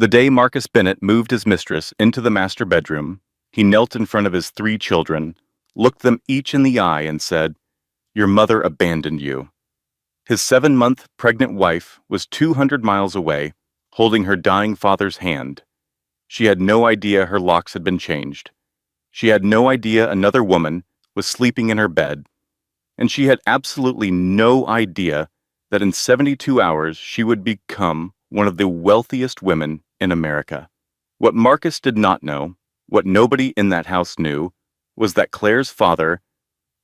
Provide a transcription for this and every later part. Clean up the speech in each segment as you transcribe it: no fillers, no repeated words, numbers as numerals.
The day Marcus Bennett moved his mistress into the master bedroom, he knelt in front of his three children, looked them each in the eye, and said, "Your mother abandoned you." His 7-month pregnant wife was 200 miles away, holding her dying father's hand. She had no idea her locks had been changed. She had no idea another woman was sleeping in her bed. And she had absolutely no idea that in 72 hours she would become one of the wealthiest women in America. What Marcus did not know, what nobody in that house knew, was that Claire's father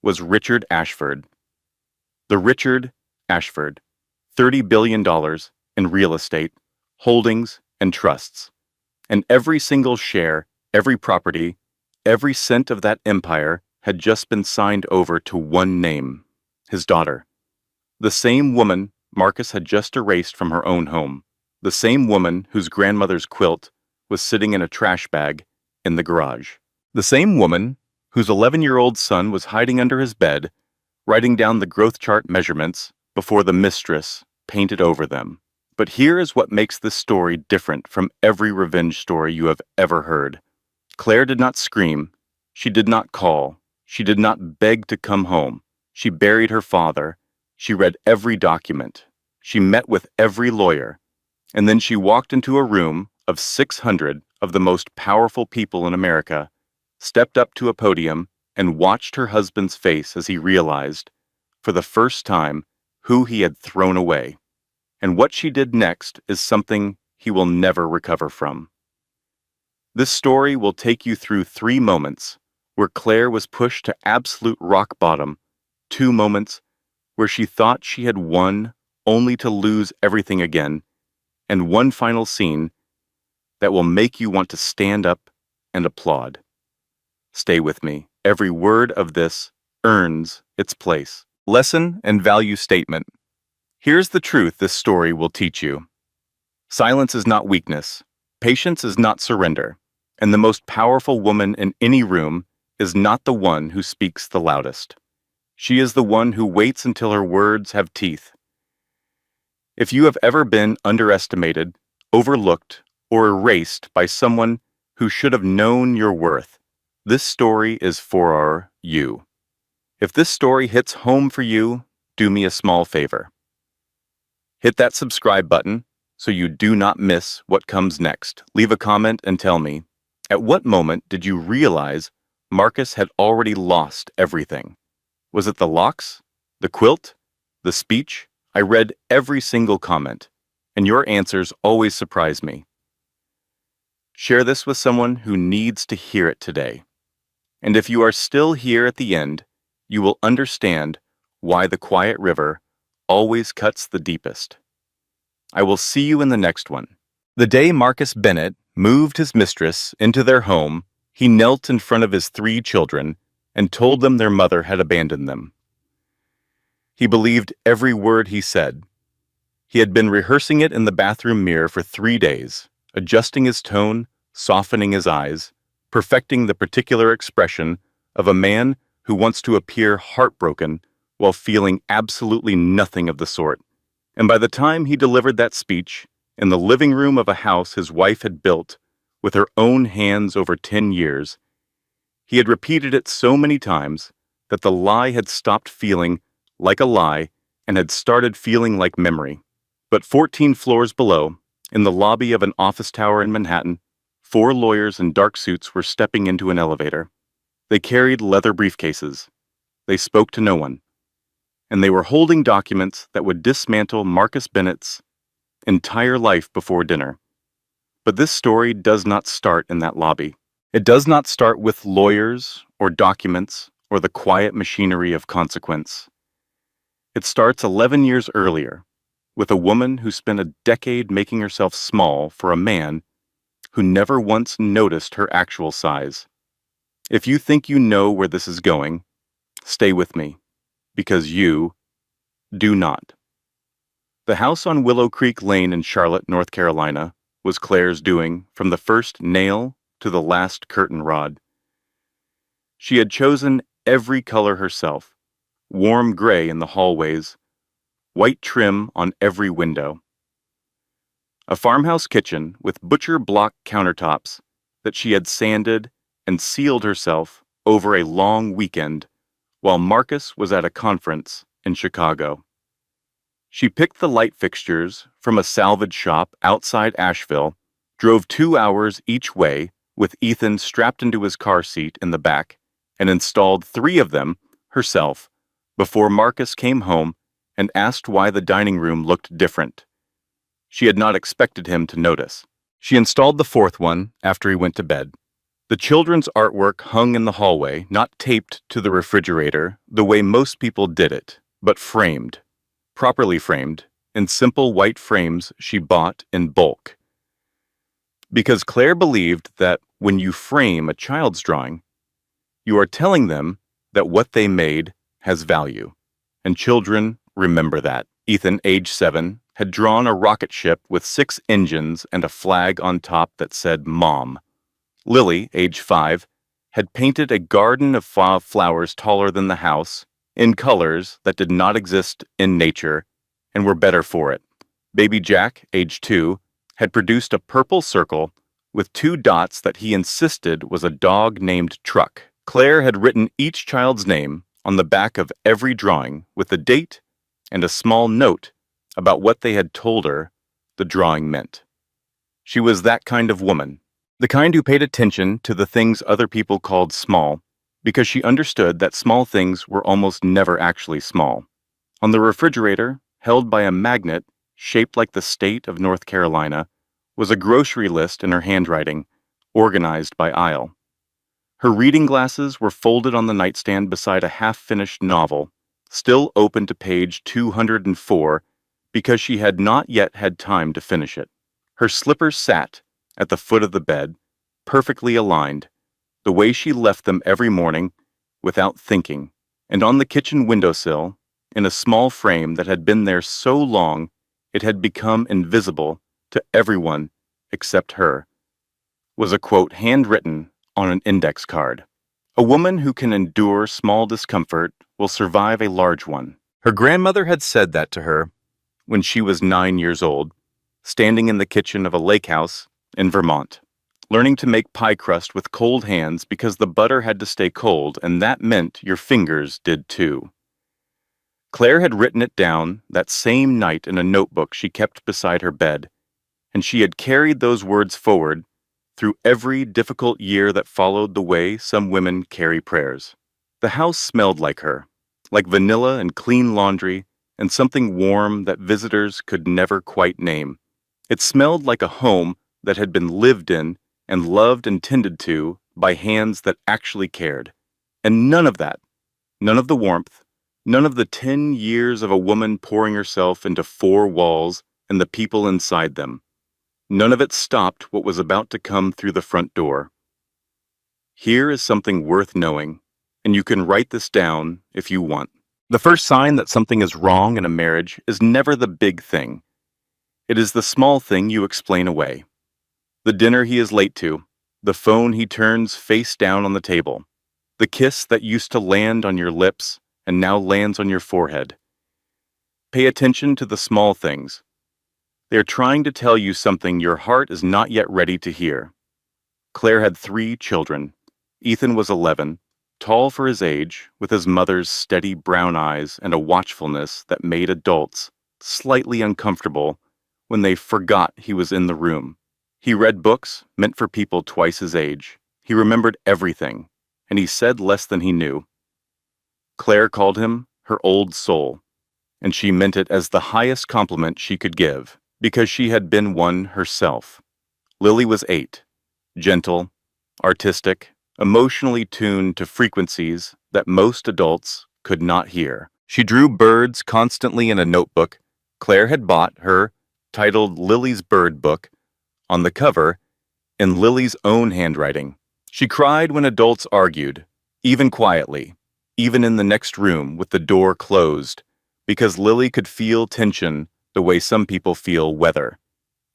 was Richard Ashford. The Richard Ashford, $30 billion in real estate, holdings, and trusts. And every single share, every property, every cent of that empire had just been signed over to one name, his daughter. The same woman Marcus had just erased from her own home. The same woman whose grandmother's quilt was sitting in a trash bag in the garage. The same woman whose 11-year-old son was hiding under his bed, writing down the growth chart measurements before the mistress painted over them. But here is what makes this story different from every revenge story you have ever heard. Claire did not scream. She did not call. She did not beg to come home. She buried her father. She read every document. She met with every lawyer. And then she walked into a room of 600 of the most powerful people in America, stepped up to a podium, and watched her husband's face as he realized, for the first time, who he had thrown away. And what she did next is something he will never recover from. This story will take you through 3 moments where Claire was pushed to absolute rock bottom, 2 moments where she thought she had won only to lose everything again, and one final scene that will make you want to stand up and applaud. Stay with me. Every word of this earns its place. Lesson and value statement. Here's the truth this story will teach you. Silence is not weakness. Patience is not surrender. And the most powerful woman in any room is not the one who speaks the loudest. She is the one who waits until her words have teeth. If you have ever been underestimated, overlooked, or erased by someone who should have known your worth, this story is for you. If this story hits home for you, do me a small favor. Hit that subscribe button so you do not miss what comes next. Leave a comment and tell me, at what moment did you realize Marcus had already lost everything? Was it the locks? The quilt? The speech? I read every single comment, and your answers always surprise me. Share this with someone who needs to hear it today. And if you are still here at the end, you will understand why the quiet river always cuts the deepest. I will see you in the next one. The day Marcus Bennett moved his mistress into their home, he knelt in front of his 3 children and told them their mother had abandoned them. He believed every word he said. He had been rehearsing it in the bathroom mirror for 3 days, adjusting his tone, softening his eyes, perfecting the particular expression of a man who wants to appear heartbroken while feeling absolutely nothing of the sort. And by the time he delivered that speech, in the living room of a house his wife had built with her own hands over 10 years, he had repeated it so many times that the lie had stopped feeling like a lie and had started feeling like memory. But 14 floors below, in the lobby of an office tower in Manhattan, 4 lawyers in dark suits were stepping into an elevator. They carried leather briefcases. They spoke to no one. And they were holding documents that would dismantle Marcus Bennett's entire life before dinner. But this story does not start in that lobby. It does not start with lawyers or documents or the quiet machinery of consequence. It starts 11 years earlier, with a woman who spent a decade making herself small for a man who never once noticed her actual size. If you think you know where this is going, stay with me, because you do not. The house on Willow Creek Lane in Charlotte, North Carolina, was Claire's doing from the first nail to the last curtain rod. She had chosen every color herself, warm gray in the hallways, white trim on every window. A farmhouse kitchen with butcher block countertops that she had sanded and sealed herself over a long weekend while Marcus was at a conference in Chicago. She picked the light fixtures from a salvage shop outside Asheville, drove 2 hours each way with Ethan strapped into his car seat in the back, and installed 3 of them herself before Marcus came home and asked why the dining room looked different. She had not expected him to notice. She installed the 4th one after he went to bed. The children's artwork hung in the hallway, not taped to the refrigerator the way most people did it, but framed, properly framed, in simple white frames she bought in bulk. Because Claire believed that when you frame a child's drawing, you are telling them that what they made has value. And children remember that. Ethan, age 7, had drawn a rocket ship with 6 engines and a flag on top that said Mom. Lily, age 5, had painted a garden of flowers taller than the house, in colors that did not exist in nature and were better for it. Baby Jack, age 2, had produced a purple circle with 2 dots that he insisted was a dog named Truck. Claire had written each child's name on the back of every drawing with a date and a small note about what they had told her the drawing meant. She was that kind of woman, the kind who paid attention to the things other people called small, because she understood that small things were almost never actually small. On the refrigerator, held by a magnet shaped like the state of North Carolina, was a grocery list in her handwriting, organized by aisle. Her reading glasses were folded on the nightstand beside a half-finished novel, still open to page 204, because she had not yet had time to finish it. Her slippers sat at the foot of the bed, perfectly aligned, the way she left them every morning, without thinking, and on the kitchen windowsill, in a small frame that had been there so long it had become invisible to everyone except her, was a quote handwritten on an index card. A woman who can endure small discomfort will survive a large one. Her grandmother had said that to her when she was 9 years old, standing in the kitchen of a lake house in Vermont, learning to make pie crust with cold hands because the butter had to stay cold, and that meant your fingers did too. Claire had written it down that same night in a notebook she kept beside her bed, and she had carried those words forward through every difficult year that followed the way some women carry prayers. The house smelled like her, like vanilla and clean laundry and something warm that visitors could never quite name. It smelled like a home that had been lived in and loved and tended to by hands that actually cared. And none of that, none of the warmth, none of the 10 years of a woman pouring herself into 4 walls and the people inside them, none of it stopped what was about to come through the front door. Here is something worth knowing, and you can write this down if you want. The first sign that something is wrong in a marriage is never the big thing. It is the small thing you explain away. The dinner he is late to, the phone he turns face down on the table, the kiss that used to land on your lips and now lands on your forehead. Pay attention to the small things. They are trying to tell you something your heart is not yet ready to hear. Claire had 3 children. Ethan was 11, tall for his age, with his mother's steady brown eyes and a watchfulness that made adults slightly uncomfortable when they forgot he was in the room. He read books meant for people twice his age. He remembered everything, and he said less than he knew. Claire called him her old soul, and she meant it as the highest compliment she could give, because she had been one herself. Lily was 8, gentle, artistic, emotionally tuned to frequencies that most adults could not hear. She drew birds constantly in a notebook Claire had bought her, titled Lily's Bird Book, on the cover, in Lily's own handwriting. She cried when adults argued, even quietly, even in the next room with the door closed, because Lily could feel tension the way some people feel weather.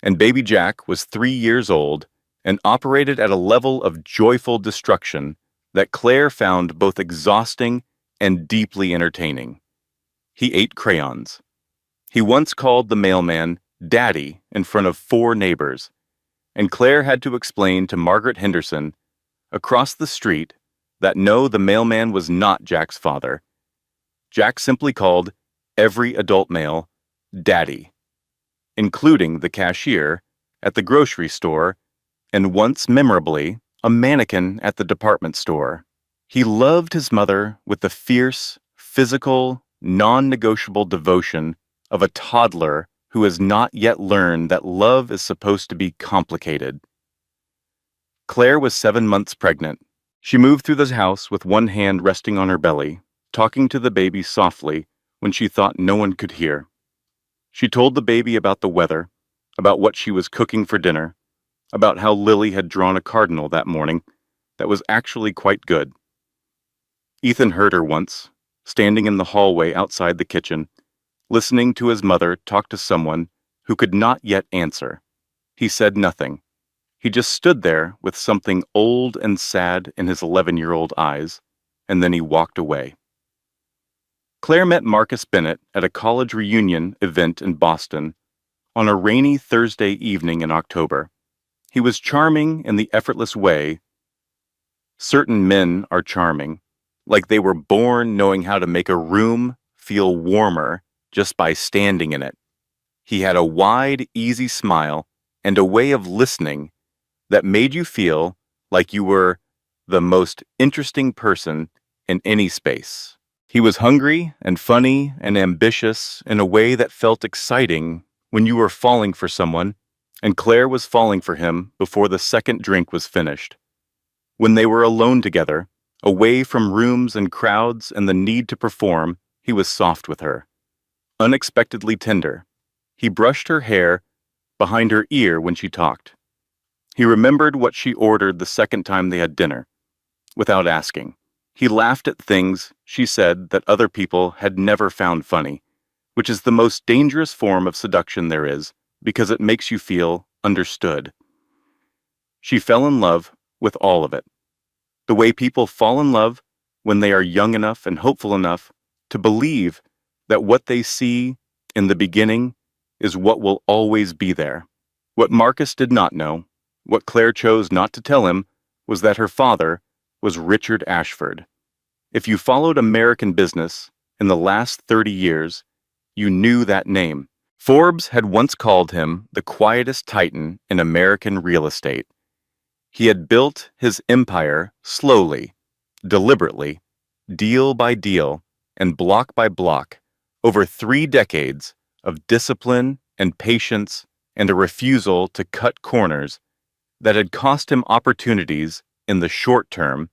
And baby Jack was 3 years old and operated at a level of joyful destruction that Claire found both exhausting and deeply entertaining. He ate crayons. He once called the mailman Daddy, in front of 4 neighbors, and Claire had to explain to Margaret Henderson, across the street, that no, the mailman was not Jack's father. Jack simply called every adult male Daddy, including the cashier at the grocery store and once memorably, a mannequin at the department store. He loved his mother with the fierce, physical, non-negotiable devotion of a toddler who has not yet learned that love is supposed to be complicated. Claire was 7 months pregnant. She moved through the house with one hand resting on her belly, talking to the baby softly when she thought no one could hear. She told the baby about the weather, about what she was cooking for dinner, about how Lily had drawn a cardinal that morning that was actually quite good. Ethan heard her once, standing in the hallway outside the kitchen, listening to his mother talk to someone who could not yet answer. He said nothing. He just stood there with something old and sad in his 11-year-old eyes, and then he walked away. Claire met Marcus Bennett at a college reunion event in Boston on a rainy Thursday evening in October. He was charming in the effortless way certain men are charming, like they were born knowing how to make a room feel warmer just by standing in it. He had a wide, easy smile and a way of listening that made you feel like you were the most interesting person in any space. He was hungry and funny and ambitious in a way that felt exciting when you were falling for someone, and Claire was falling for him before the second drink was finished. When they were alone together, away from rooms and crowds and the need to perform, he was soft with her, unexpectedly tender. He brushed her hair behind her ear when she talked. He remembered what she ordered the second time they had dinner, without asking. He laughed at things she said that other people had never found funny, which is the most dangerous form of seduction there is, because it makes you feel understood. She fell in love with all of it. The way people fall in love when they are young enough and hopeful enough to believe that what they see in the beginning is what will always be there. What Marcus did not know, what Claire chose not to tell him, was that her father was Richard Ashford. If you followed American business in the last 30 years, you knew that name. Forbes had once called him the quietest titan in American real estate. He had built his empire slowly, deliberately, deal by deal, and block by block, over 3 decades of discipline and patience and a refusal to cut corners that had cost him opportunities in the short term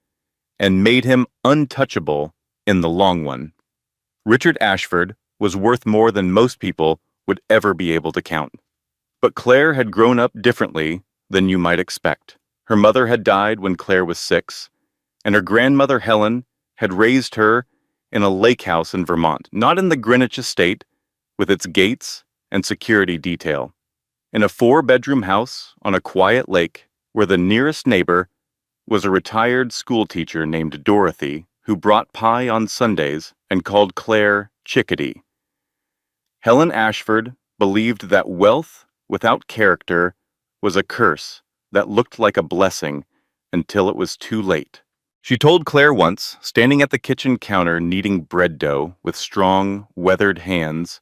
and made him untouchable in the long one. Richard Ashford was worth more than most people would ever be able to count. But Claire had grown up differently than you might expect. Her mother had died when Claire was 6, and her grandmother Helen had raised her in a lake house in Vermont, not in the Greenwich estate with its gates and security detail. In a 4-bedroom house on a quiet lake where the nearest neighbor was a retired schoolteacher named Dorothy who brought pie on Sundays and called Claire Chickadee. Helen Ashford believed that wealth without character was a curse that looked like a blessing until it was too late. She told Claire once, standing at the kitchen counter kneading bread dough with strong, weathered hands,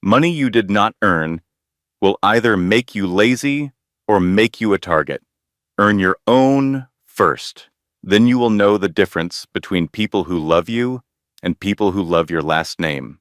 "Money you did not earn will either make you lazy or make you a target. Earn your own first. Then you will know the difference between people who love you and people who love your last name."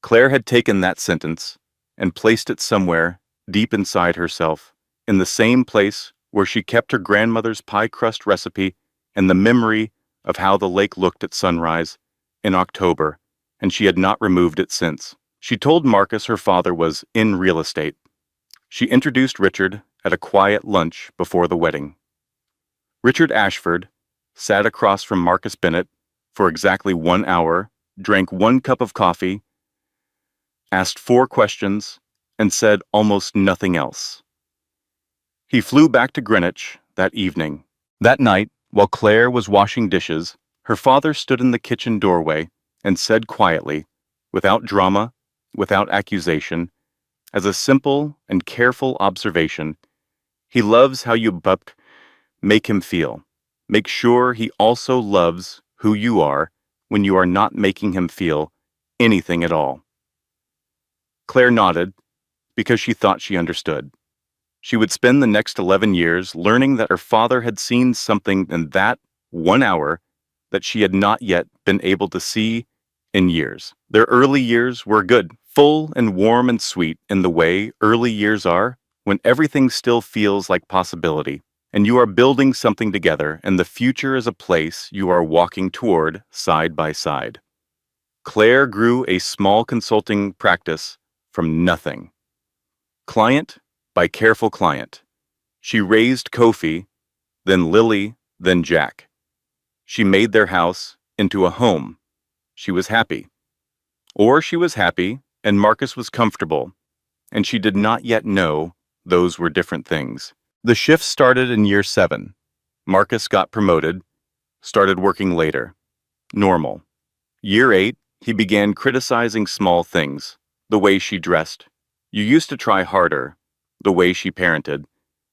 Claire had taken that sentence and placed it somewhere deep inside herself, in the same place where she kept her grandmother's pie crust recipe and the memory of how the lake looked at sunrise in October, and she had not removed it since. She told Marcus her father was in real estate. She introduced Richard at a quiet lunch before the wedding. Richard Ashford sat across from Marcus Bennett for exactly 1 hour, drank 1 cup of coffee, asked 4 questions, and said almost nothing else. He flew back to Greenwich that evening. That night, while Claire was washing dishes, her father stood in the kitchen doorway and said quietly, without drama, without accusation, as a simple and careful observation. He loves how you make him feel. Make sure he also loves who you are when you are not making him feel anything at all. Claire nodded because she thought she understood. She would spend the next 11 years learning that her father had seen something in that 1 hour that she had not yet been able to see in years. Their early years were good, full and warm and sweet in the way early years are, when everything still feels like possibility, and you are building something together, and the future is a place you are walking toward side by side. Claire grew a small consulting practice from nothing. Client by careful client. She raised Kofi, then Lily, then Jack. She made their house into a home. She was happy. Or she was happy, and Marcus was comfortable, and she did not yet know those were different things. The shift started in year 7. Marcus got promoted, started working later. Normal. Year 8, he began criticizing small things, the way she dressed. You used to try harder, the way she parented.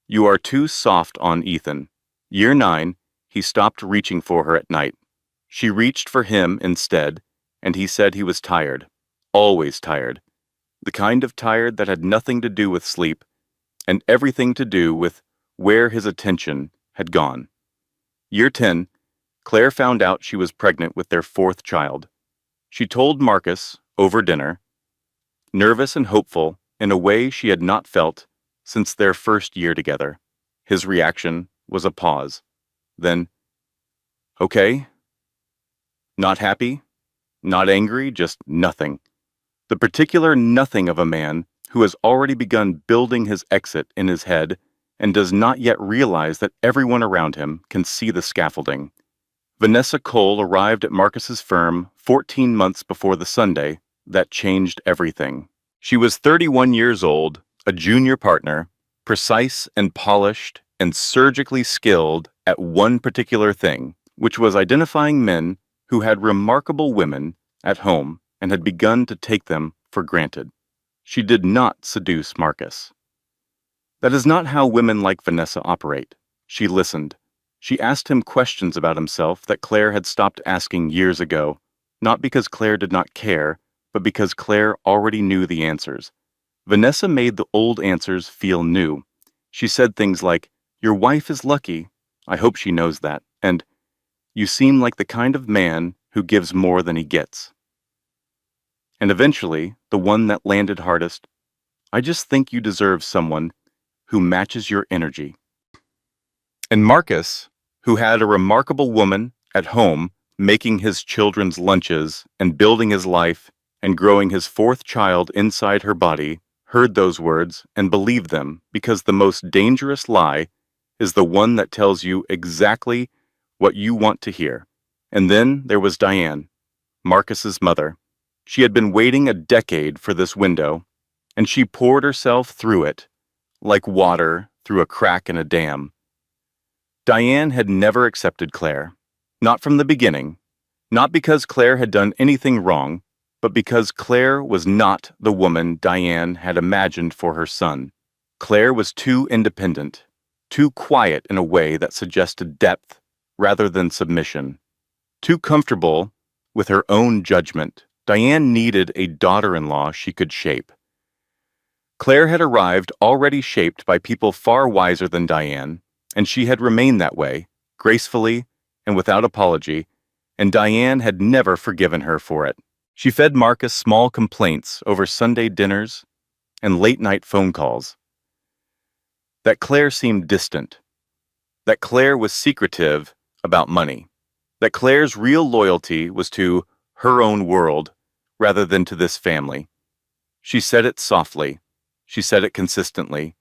You are too soft on Ethan. Year 9, he stopped reaching for her at night. She reached for him instead, and he said he was tired, always tired. The kind of tired that had nothing to do with sleep, and everything to do with where his attention had gone. Year 10, Claire found out she was pregnant with their 4th child. She told Marcus over dinner, nervous and hopeful in a way she had not felt since their first year together. His reaction was a pause. Then, okay. Not happy, not angry, just nothing. The particular nothing of a man who has already begun building his exit in his head and does not yet realize that everyone around him can see the scaffolding. Vanessa Cole arrived at Marcus's firm 14 months before the Sunday that changed everything. She was 31 years old, a junior partner, precise and polished and surgically skilled at one particular thing, which was identifying men who had remarkable women at home and had begun to take them for granted. She did not seduce Marcus. That is not how women like Vanessa operate. She listened. She asked him questions about himself that Claire had stopped asking years ago, not because Claire did not care, but because Claire already knew the answers. Vanessa made the old answers feel new. She said things like, "Your wife is lucky. I hope she knows that." And, "You seem like the kind of man who gives more than he gets." And eventually, the one that landed hardest, "I just think you deserve someone who matches your energy." And Marcus, who had a remarkable woman at home making his children's lunches and building his life and growing his 4th child inside her body, heard those words and believed them, because the most dangerous lie is the one that tells you exactly what you want to hear. And then there was Diane, Marcus's mother. She had been waiting a decade for this window, and she poured herself through it like water through a crack in a dam. Diane had never accepted Claire, not from the beginning, not because Claire had done anything wrong, but because Claire was not the woman Diane had imagined for her son. Claire was too independent, too quiet in a way that suggested depth rather than submission, too comfortable with her own judgment. Diane needed a daughter-in-law she could shape. Claire had arrived already shaped by people far wiser than Diane, and she had remained that way, gracefully and without apology, and Diane had never forgiven her for it. She fed Marcus small complaints over Sunday dinners and late-night phone calls. That Claire seemed distant. That Claire was secretive about money. That Claire's real loyalty was to her own world rather than to this family. She said it softly. She said it consistently.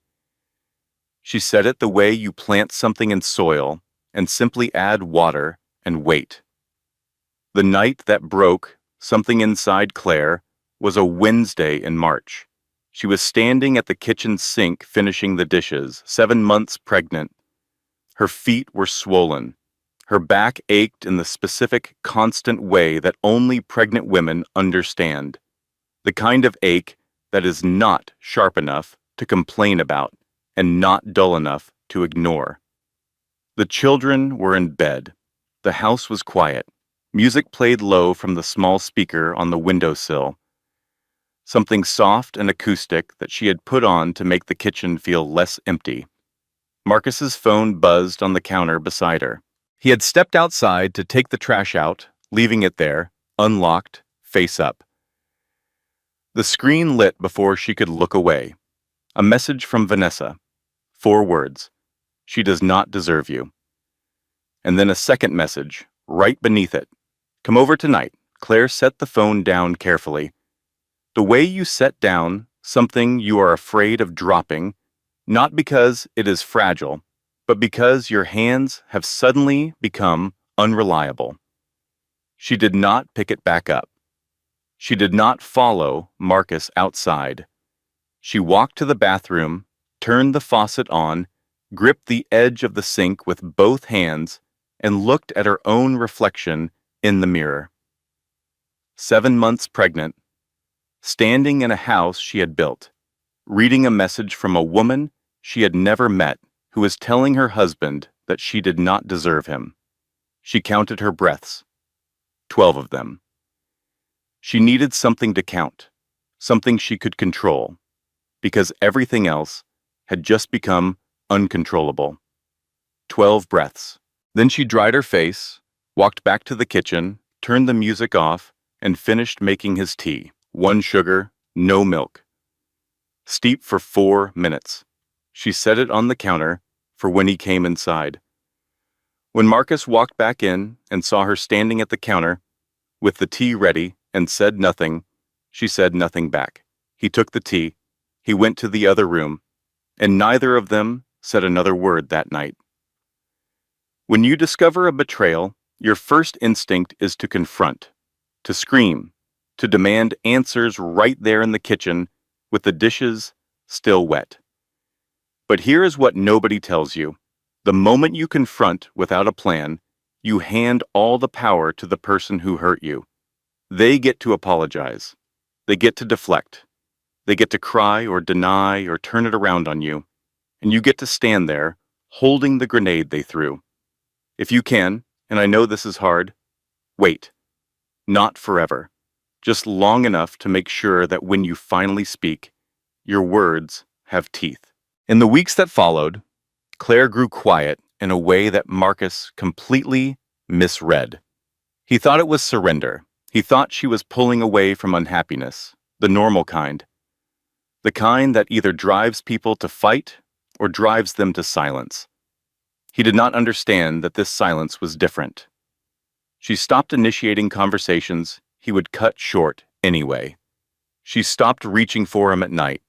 She said it the way you plant something in soil and simply add water and wait. The night that broke something inside Claire was a Wednesday in March. She was standing at the kitchen sink finishing the dishes, 7 months pregnant. Her feet were swollen. Her back ached in the specific, constant way that only pregnant women understand. The kind of ache that is not sharp enough to complain about and not dull enough to ignore. The children were in bed. The house was quiet. Music played low from the small speaker on the windowsill, something soft and acoustic that she had put on to make the kitchen feel less empty. Marcus's phone buzzed on the counter beside her. He had stepped outside to take the trash out, leaving it there, unlocked, face up. The screen lit before she could look away. A message from Vanessa. 4 words. She does not deserve you. And then a second message, right beneath it. Come over tonight. Claire set the phone down carefully. The way you set down something you are afraid of dropping, not because it is fragile, but because your hands have suddenly become unreliable. She did not pick it back up. She did not follow Marcus outside. She walked to the bathroom, turned the faucet on, gripped the edge of the sink with both hands, and looked at her own reflection in the mirror. 7 months pregnant, standing in a house she had built, reading a message from a woman she had never met who was telling her husband that she did not deserve him. She counted her breaths, 12 of them. She needed something to count, something she could control, because everything else had just become uncontrollable. 12 breaths. Then she dried her face, walked back to the kitchen, turned the music off, and finished making his tea. 1 sugar, no milk. Steep for 4 minutes. She set it on the counter for when he came inside. When Marcus walked back in and saw her standing at the counter with the tea ready and said nothing, she said nothing back. He took the tea. He went to the other room, and neither of them said another word that night. When you discover a betrayal, your first instinct is to confront, to scream, to demand answers right there in the kitchen with the dishes still wet. But here is what nobody tells you. The moment you confront without a plan, you hand all the power to the person who hurt you. They get to apologize. They get to deflect. They get to cry or deny or turn it around on you. And you get to stand there, holding the grenade they threw. If you can, and I know this is hard, wait. Not forever. Just long enough to make sure that when you finally speak, your words have teeth. In the weeks that followed, Claire grew quiet in a way that Marcus completely misread. He thought it was surrender. He thought she was pulling away from unhappiness, the normal kind. The kind that either drives people to fight or drives them to silence. He did not understand that this silence was different. She stopped initiating conversations he would cut short anyway. She stopped reaching for him at night.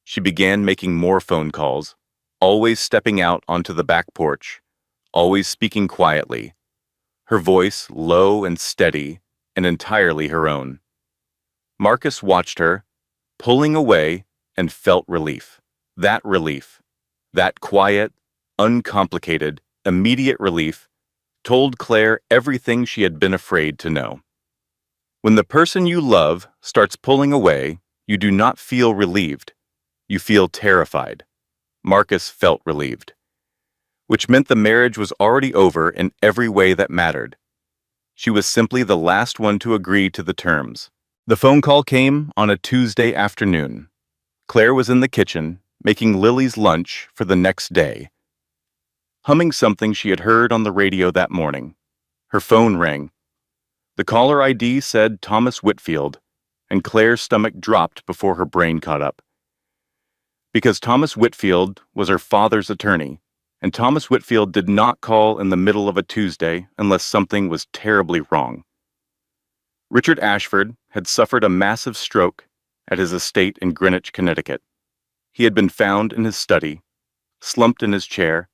She began making more phone calls, always stepping out onto the back porch, always speaking quietly, her voice low and steady and entirely her own. Marcus watched her, pulling away, and felt relief. That quiet, uncomplicated, immediate relief told Claire everything she had been afraid to know. When the person you love starts pulling away, you do not feel relieved. You feel terrified. Marcus felt relieved, which meant the marriage was already over in every way that mattered. She was simply the last one to agree to the terms. The phone call came on a Tuesday afternoon. Claire was in the kitchen, making Lily's lunch for the next day, humming something she had heard on the radio that morning. Her phone rang. The caller ID said Thomas Whitfield, and Claire's stomach dropped before her brain caught up. Because Thomas Whitfield was her father's attorney, and Thomas Whitfield did not call in the middle of a Tuesday unless something was terribly wrong. Richard Ashford had suffered a massive stroke at his estate in Greenwich, Connecticut. He had been found in his study, slumped in his chair,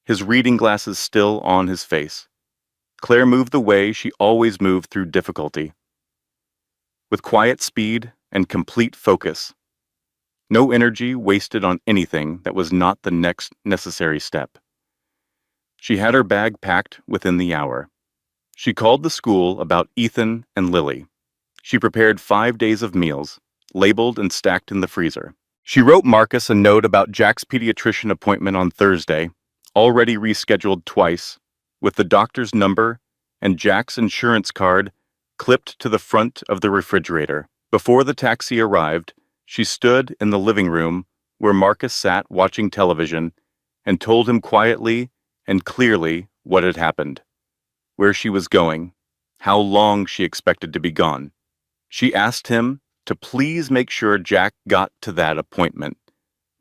his reading glasses still on his face. Claire moved the way she always moved through difficulty, with quiet speed and complete focus. No energy wasted on anything that was not the next necessary step. She had her bag packed within the hour. She called the school about Ethan and Lily. She prepared 5 days of meals, labeled and stacked in the freezer. She wrote Marcus a note about Jack's pediatrician appointment on Thursday, already rescheduled twice, with the doctor's number and Jack's insurance card clipped to the front of the refrigerator. Before the taxi arrived, she stood in the living room where Marcus sat watching television and told him quietly and clearly what had happened, where she was going, how long she expected to be gone. She asked him to please make sure Jack got to that appointment.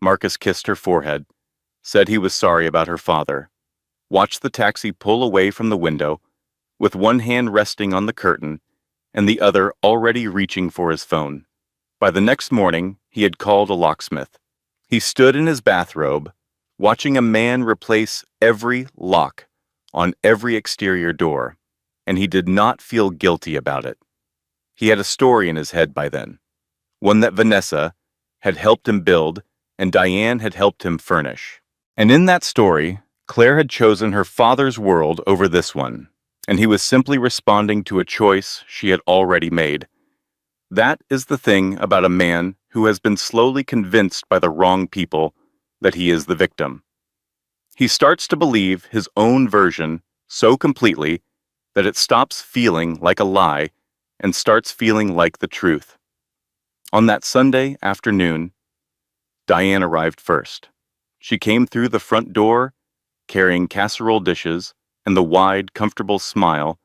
Marcus kissed her forehead, said he was sorry about her father, watched the taxi pull away from the window, with one hand resting on the curtain and the other already reaching for his phone. By the next morning, he had called a locksmith. He stood in his bathrobe, watching a man replace every lock on every exterior door, and he did not feel guilty about it. He had a story in his head by then, one that Vanessa had helped him build and Diane had helped him furnish. And in that story, Claire had chosen her father's world over this one, and he was simply responding to a choice she had already made. That is the thing about a man who has been slowly convinced by the wrong people that he is the victim. He starts to believe his own version so completely that it stops feeling like a lie and starts feeling like the truth. On that Sunday afternoon, Diane arrived first. She came through the front door carrying casserole dishes and the wide, comfortable smile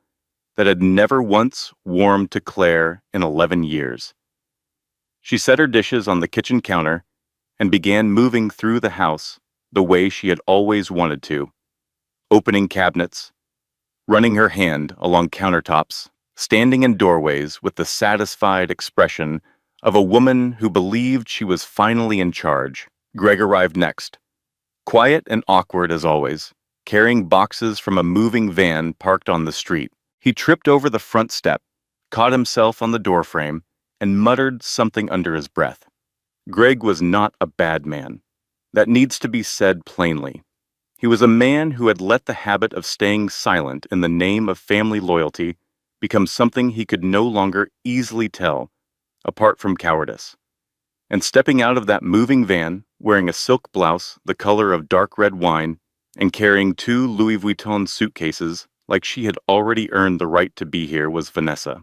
that had never once warmed to Claire in 11 years. She set her dishes on the kitchen counter and began moving through the house the way she had always wanted to, opening cabinets, running her hand along countertops, standing in doorways with the satisfied expression of a woman who believed she was finally in charge. Greg arrived next, quiet and awkward as always, carrying boxes from a moving van parked on the street. He tripped over the front step, caught himself on the doorframe, and muttered something under his breath. Greg was not a bad man. That needs to be said plainly. He was a man who had let the habit of staying silent in the name of family loyalty become something he could no longer easily tell, apart from cowardice. And stepping out of that moving van, wearing a silk blouse the color of dark red wine, and carrying 2 Louis Vuitton suitcases like she had already earned the right to be here, was Vanessa.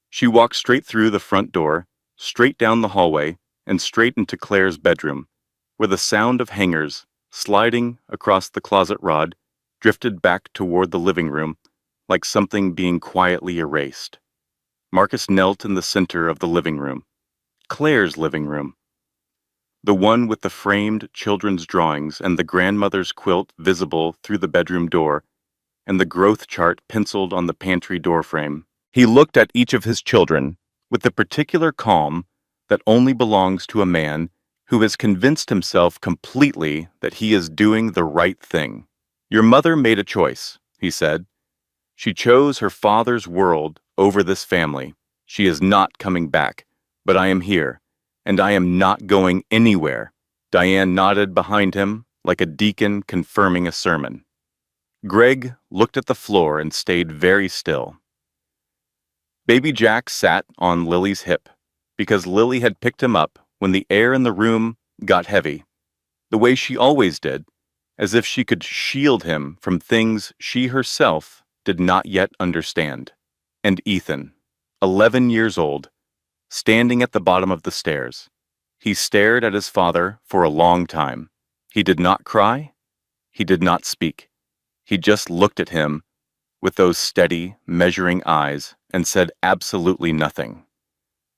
She walked straight through the front door, straight down the hallway, and straight into Claire's bedroom, where the sound of hangers sliding across the closet rod drifted back toward the living room like something being quietly erased. Marcus knelt in the center of the living room, Claire's living room, the one with the framed children's drawings and the grandmother's quilt visible through the bedroom door, and the growth chart penciled on the pantry doorframe. He looked at each of his children with the particular calm that only belongs to a man who has convinced himself completely that he is doing the right thing. "Your mother made a choice," he said. "She chose her father's world over this family. She is not coming back, but I am here, and I am not going anywhere." Diane nodded behind him like a deacon confirming a sermon. Greg looked at the floor and stayed very still. Baby Jack sat on Lily's hip, because Lily had picked him up when the air in the room got heavy, the way she always did, as if she could shield him from things she herself did not yet understand. And Ethan, 11 years old, standing at the bottom of the stairs. He stared at his father for a long time. He did not cry. He did not speak. He just looked at him with those steady, measuring eyes and said absolutely nothing.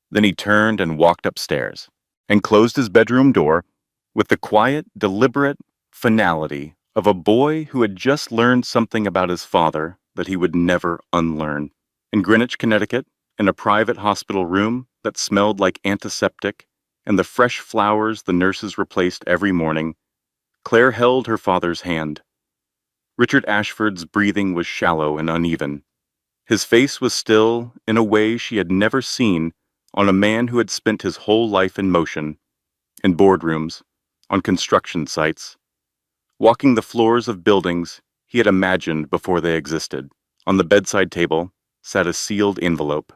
Then he turned and walked upstairs and closed his bedroom door with the quiet, deliberate finality of a boy who had just learned something about his father that he would never unlearn. In Greenwich, Connecticut, in a private hospital room that smelled like antiseptic and the fresh flowers the nurses replaced every morning, Claire held her father's hand. Richard Ashford's breathing was shallow and uneven. His face was still in a way she had never seen on a man who had spent his whole life in motion, in boardrooms, on construction sites, walking the floors of buildings he had imagined before they existed. On the bedside table sat a sealed envelope.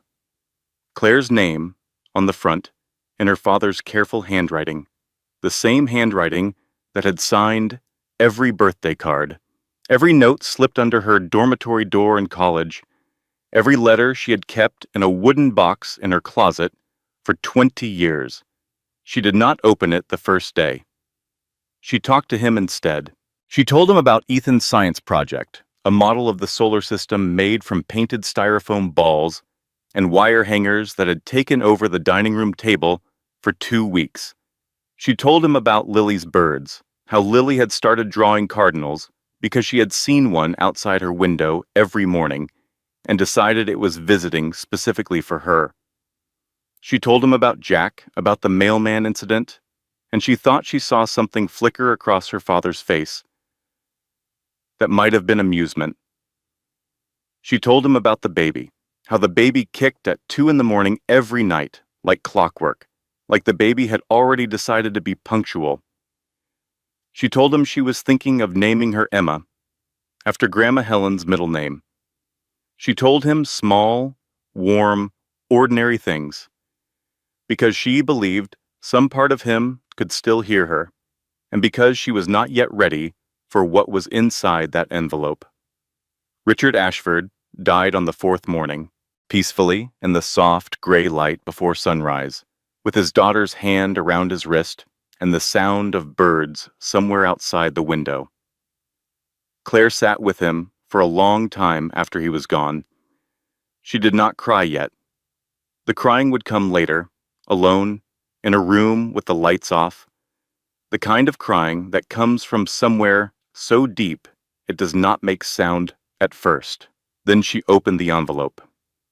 Claire's name, on the front, in her father's careful handwriting, the same handwriting that had signed every birthday card, every note slipped under her dormitory door in college, every letter she had kept in a wooden box in her closet for 20 years. She did not open it the first day. She talked to him instead. She told him about Ethan's science project, a model of the solar system made from painted styrofoam balls and wire hangers that had taken over the dining room table for 2 weeks. She told him about Lily's birds, how Lily had started drawing cardinals because she had seen one outside her window every morning and decided it was visiting specifically for her. She told him about Jack, about the mailman incident, and she thought she saw something flicker across her father's face that might have been amusement. She told him about the baby, how the baby kicked at 2 in the morning every night, like clockwork, like the baby had already decided to be punctual. She told him she was thinking of naming her Emma, after Grandma Helen's middle name. She told him small, warm, ordinary things, because she believed some part of him could still hear her, and because she was not yet ready for what was inside that envelope. Richard Ashford died on the 4th morning, peacefully in the soft gray light before sunrise, with his daughter's hand around his wrist and the sound of birds somewhere outside the window. Claire sat with him for a long time after he was gone. She did not cry yet. The crying would come later, alone, in a room with the lights off, the kind of crying that comes from somewhere so deep it does not make sound at first. Then she opened the envelope.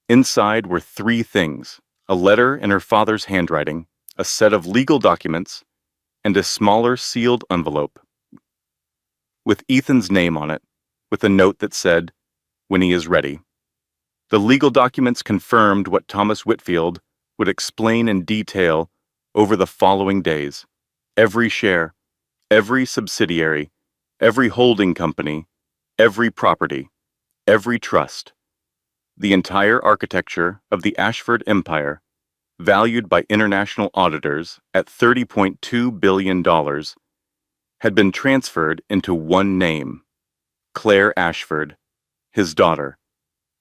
Inside were 3 things: a letter in her father's handwriting, a set of legal documents, and a smaller sealed envelope with Ethan's name on it, with a note that said, "When he is ready." The legal documents confirmed what Thomas Whitfield would explain in detail over the following days. Every share, every subsidiary, every holding company, every property, every trust, the entire architecture of the Ashford Empire, valued by international auditors at $30.2 billion, had been transferred into one name: Claire Ashford, his daughter,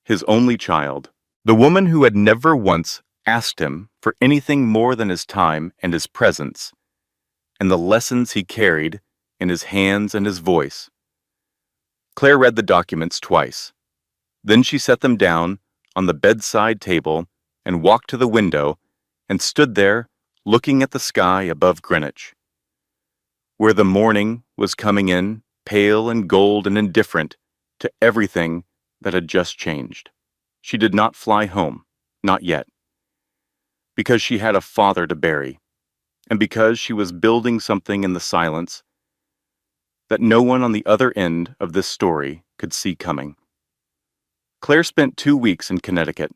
his only child, the woman who had never once asked him for anything more than his time and his presence, and the lessons he carried in his hands and his voice. Claire read the documents twice. Then she set them down on the bedside table and walked to the window and stood there looking at the sky above Greenwich, where the morning was coming in, pale and gold and indifferent to everything that had just changed. She did not fly home, not yet, because she had a father to bury, and because she was building something in the silence that no one on the other end of this story could see coming. Claire spent 2 weeks in Connecticut.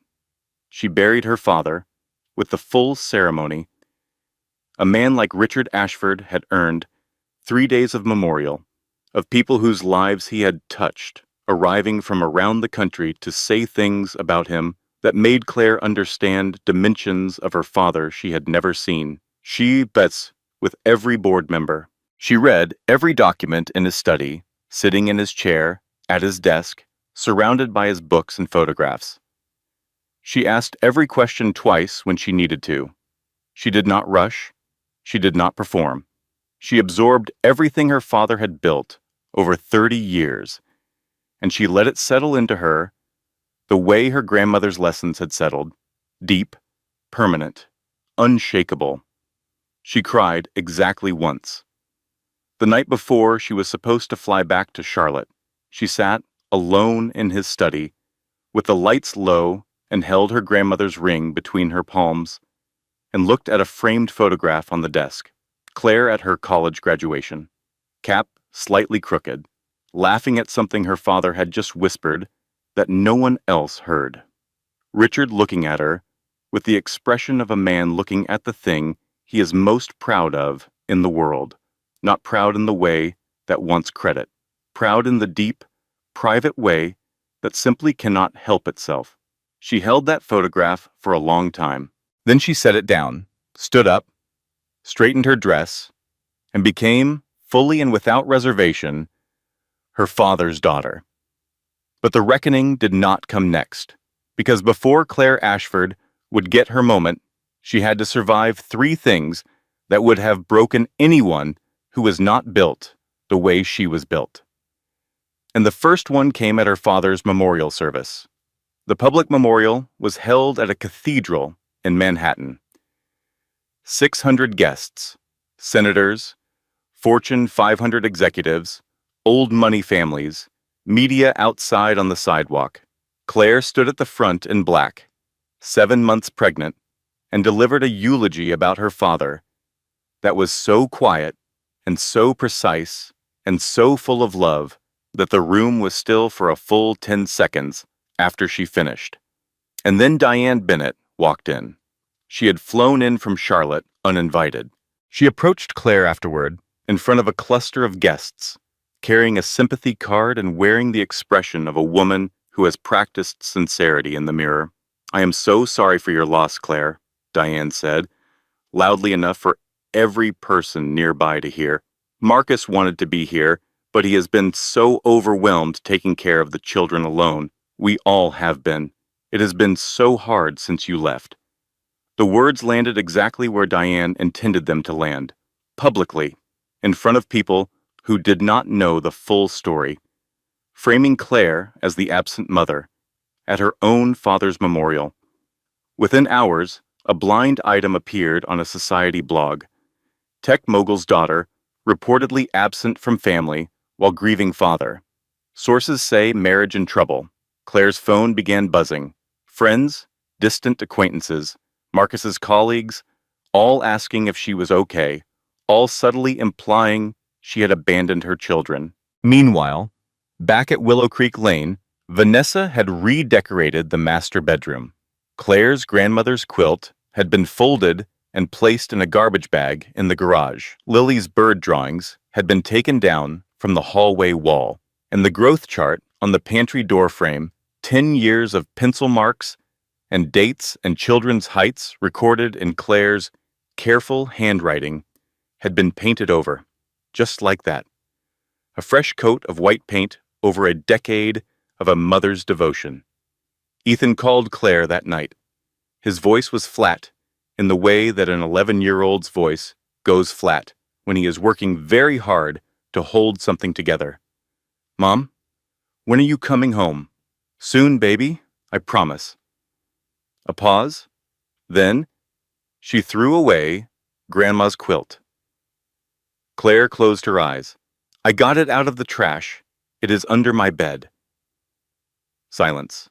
She buried her father with the full ceremony. A man like Richard Ashford had earned 3 days of memorial, of people whose lives he had touched, arriving from around the country to say things about him that made Claire understand dimensions of her father she had never seen. She bets with every board member. She read every document in his study, sitting in his chair, at his desk, surrounded by his books and photographs. She asked every question twice when she needed to. She did not rush. She did not perform. She absorbed everything her father had built over 30 years, and she let it settle into her the way her grandmother's lessons had settled: deep, permanent, unshakable. She cried exactly once. The night before she was supposed to fly back to Charlotte, she sat alone in his study, with the lights low, and held her grandmother's ring between her palms, and looked at a framed photograph on the desk. Claire at her college graduation, cap slightly crooked, laughing at something her father had just whispered that no one else heard. Richard looking at her with the expression of a man looking at the thing he is most proud of in the world, not proud in the way that wants credit, proud in the deep, private way that simply cannot help itself. She held that photograph for a long time. Then she set it down, stood up, straightened her dress, and became, fully and without reservation, her father's daughter. But the reckoning did not come next, because before Claire Ashford would get her moment, she had to survive three things that would have broken anyone who was not built the way she was built. And the first one came at her father's memorial service. The public memorial was held at a cathedral in Manhattan. 600 guests, senators, Fortune 500 executives, old money families, media outside on the sidewalk. Claire stood at the front in black, 7 months pregnant, and delivered a eulogy about her father that was so quiet and so precise and so full of love that the room was still for a full 10 seconds after she finished. And then Diane Bennett walked in. She had flown in from Charlotte uninvited. She approached Claire afterward in front of a cluster of guests, carrying a sympathy card and wearing the expression of a woman who has practiced sincerity in the mirror. "I am so sorry for your loss, Claire," Diane said, loudly enough for every person nearby to hear. "Marcus wanted to be here, but he has been so overwhelmed taking care of the children alone. We all have been. It has been so hard since you left." The words landed exactly where Diane intended them to land, publicly, in front of people who did not know the full story, framing Claire as the absent mother, at her own father's memorial. Within hours, a blind item appeared on a society blog. Tech mogul's daughter, reportedly absent from family while grieving father. Sources say marriage in trouble. Claire's phone began buzzing. Friends, distant acquaintances, Marcus's colleagues, all asking if she was okay, all subtly implying she had abandoned her children. Meanwhile, back at Willow Creek Lane, Vanessa had redecorated the master bedroom. Claire's grandmother's quilt had been folded and placed in a garbage bag in the garage. Lily's bird drawings had been taken down from the hallway wall, and the growth chart on the pantry door frame, 10 years of pencil marks and dates and children's heights recorded in Claire's careful handwriting, had been painted over, just like that. A fresh coat of white paint over a decade of a mother's devotion. Ethan called Claire that night. His voice was flat, in the way that an 11-year-old's voice goes flat when he is working very hard to hold something together. "Mom, when are you coming home?" "Soon, baby, I promise." A pause. Then, she threw away Grandma's quilt. Claire closed her eyes. "I got it out of the trash. It is under my bed." Silence.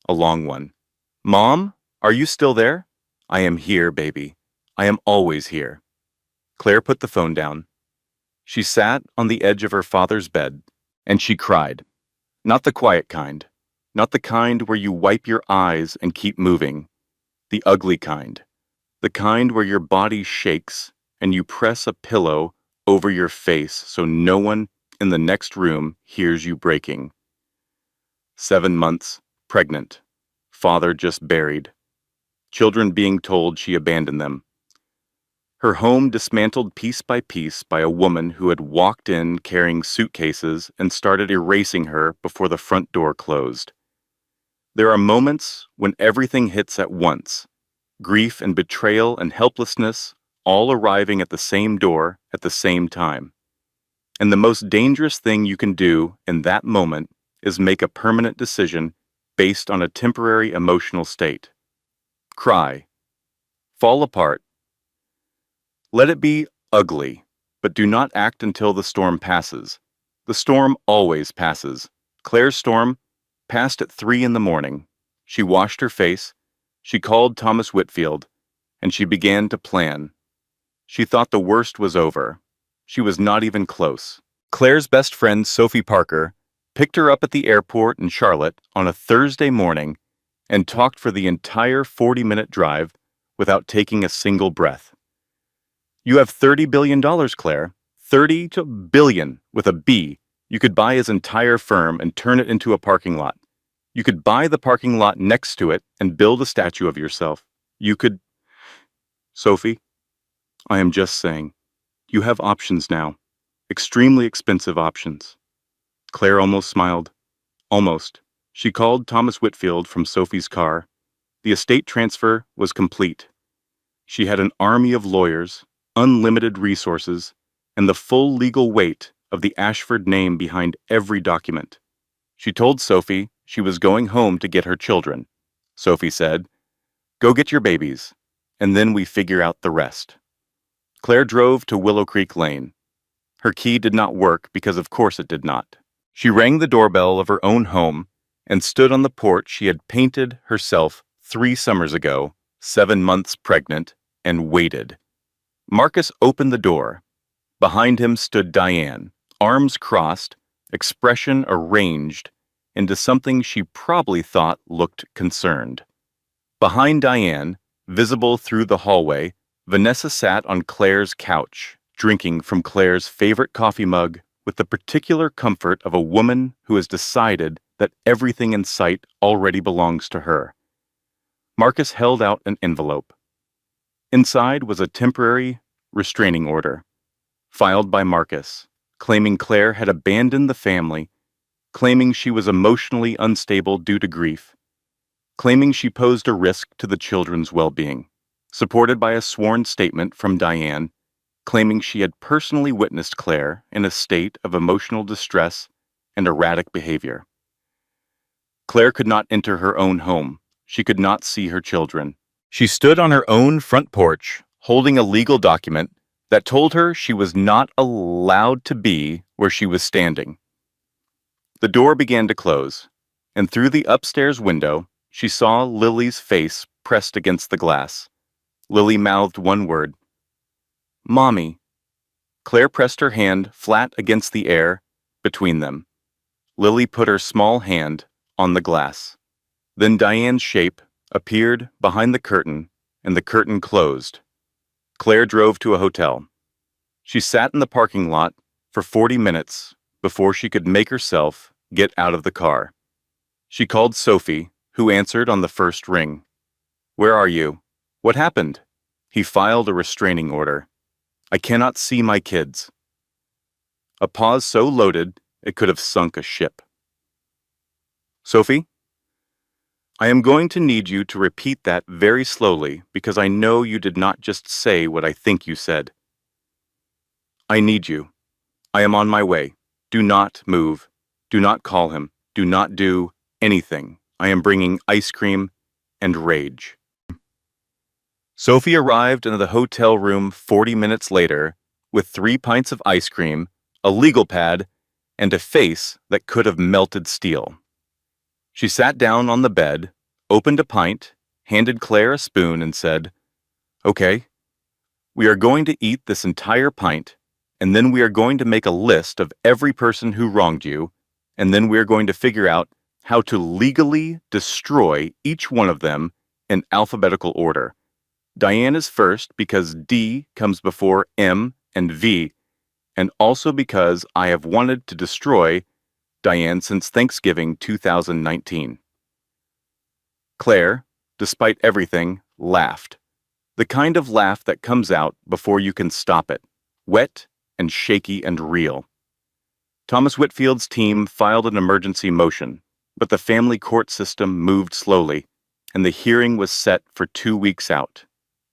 A long one. "Mom, are you still there?" "I am here, baby. I am always here." Claire put the phone down. She sat on the edge of her father's bed, and she cried. Not the quiet kind. Not the kind where you wipe your eyes and keep moving. The ugly kind. The kind where your body shakes and you press a pillow over your face so no one in the next room hears you breaking. 7 months, pregnant. Father just buried. Children being told she abandoned them. Her home dismantled piece by a woman who had walked in carrying suitcases and started erasing her before the front door closed. There are moments when everything hits at once, grief and betrayal and helplessness all arriving at the same door at the same time. And the most dangerous thing you can do in that moment is make a permanent decision based on a temporary emotional state. Cry. Fall apart. Let it be ugly, but do not act until the storm passes. The storm always passes. Claire's storm passed at 3 a.m. She washed her face, she called Thomas Whitfield, and she began to plan. She thought the worst was over. She was not even close. Claire's best friend, Sophie Parker, picked her up at the airport in Charlotte on a Thursday morning and talked for the entire 40-minute drive without taking a single breath. "You have $30 billion, Claire. 30 billion with a B. You could buy his entire firm and turn it into a parking lot. You could buy the parking lot next to it and build a statue of yourself. You could..." "Sophie, I am just saying. You have options now. Extremely expensive options. Claire almost smiled. Almost. She called Thomas Whitfield from Sophie's car. The estate transfer was complete. She had an army of lawyers, unlimited resources, and the full legal weight of the Ashford name behind every document. She told Sophie she was going home to get her children. Sophie said, "Go get your babies, and then we figure out the rest." Claire drove to Willow Creek Lane. Her key did not work because of course it did not. She rang the doorbell of her own home and stood on the porch she had painted herself 3 summers ago, 7 months pregnant, and waited. Marcus opened the door. Behind him stood Diane, arms crossed, expression arranged into something she probably thought looked concerned. Behind Diane, visible through the hallway, Vanessa sat on Claire's couch, drinking from Claire's favorite coffee mug with the particular comfort of a woman who has decided that everything in sight already belongs to her. Marcus held out an envelope. Inside was a temporary restraining order, filed by Marcus, claiming Claire had abandoned the family, claiming she was emotionally unstable due to grief, claiming she posed a risk to the children's well-being, supported by a sworn statement from Diane, claiming she had personally witnessed Claire in a state of emotional distress and erratic behavior. Claire could not enter her own home. She could not see her children. She stood on her own front porch, holding a legal document that told her she was not allowed to be where she was standing. The door began to close, and through the upstairs window, she saw Lily's face pressed against the glass. Lily mouthed one word, "Mommy." Claire pressed her hand flat against the air between them. Lily put her small hand on the glass. Then Diane's shape appeared behind the curtain, and the curtain closed. Claire drove to a hotel. She sat in the parking lot for 40 minutes before she could make herself get out of the car. She called Sophie, who answered on the first ring. "Where are you? What happened?" He filed a restraining order. "I cannot see my kids." A pause so loaded it could have sunk a ship. "Sophie? I am going to need you to repeat that very slowly because I know you did not just say what I think you said. I need you. I am on my way. Do not move. Do not call him. Do not do anything. I am bringing ice cream and rage." Sophie arrived into the hotel room 40 minutes later with 3 pints of ice cream, a legal pad, and a face that could have melted steel. She sat down on the bed, opened a pint, handed Claire a spoon, and said, "Okay, we are going to eat this entire pint, and then we are going to make a list of every person who wronged you, and then we are going to figure out how to legally destroy each one of them in alphabetical order. Diane is first because D comes before M and V, and also because I have wanted to destroy Diane since Thanksgiving 2019. Claire, despite everything, laughed. The kind of laugh that comes out before you can stop it, wet and shaky and real. Thomas Whitfield's team filed an emergency motion, but the family court system moved slowly, and the hearing was set for 2 weeks out.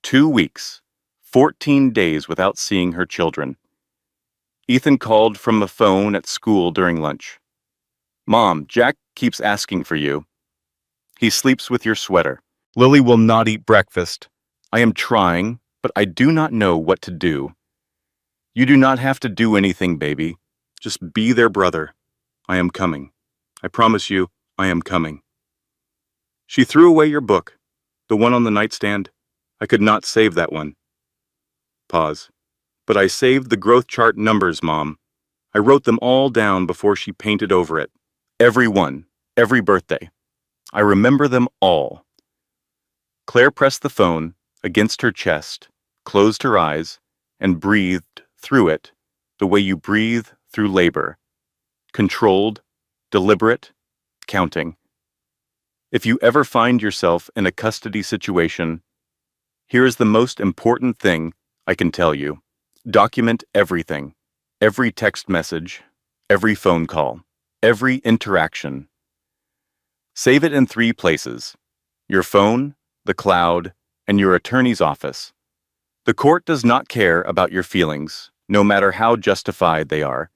2 weeks, 14 days without seeing her children. Ethan called from a phone at school during lunch. "Mom, Jack keeps asking for you. He sleeps with your sweater. Lily will not eat breakfast. I am trying, but I do not know what to do." "You do not have to do anything, baby. Just be their brother. I am coming. I promise you, I am coming." She threw away your book, the one on the nightstand. I could not save that one. Pause. "But I saved the growth chart numbers, Mom. I wrote them all down before she painted over it. Every one, every birthday. I remember them all." Claire pressed the phone against her chest, closed her eyes, and breathed through it the way you breathe through labor. Controlled, deliberate, counting. If you ever find yourself in a custody situation, here is the most important thing I can tell you. Document everything. Every text message, every phone call, every interaction. Save it in 3 places: your phone, the cloud, and your attorney's office. The court does not care about your feelings, no matter how justified they are.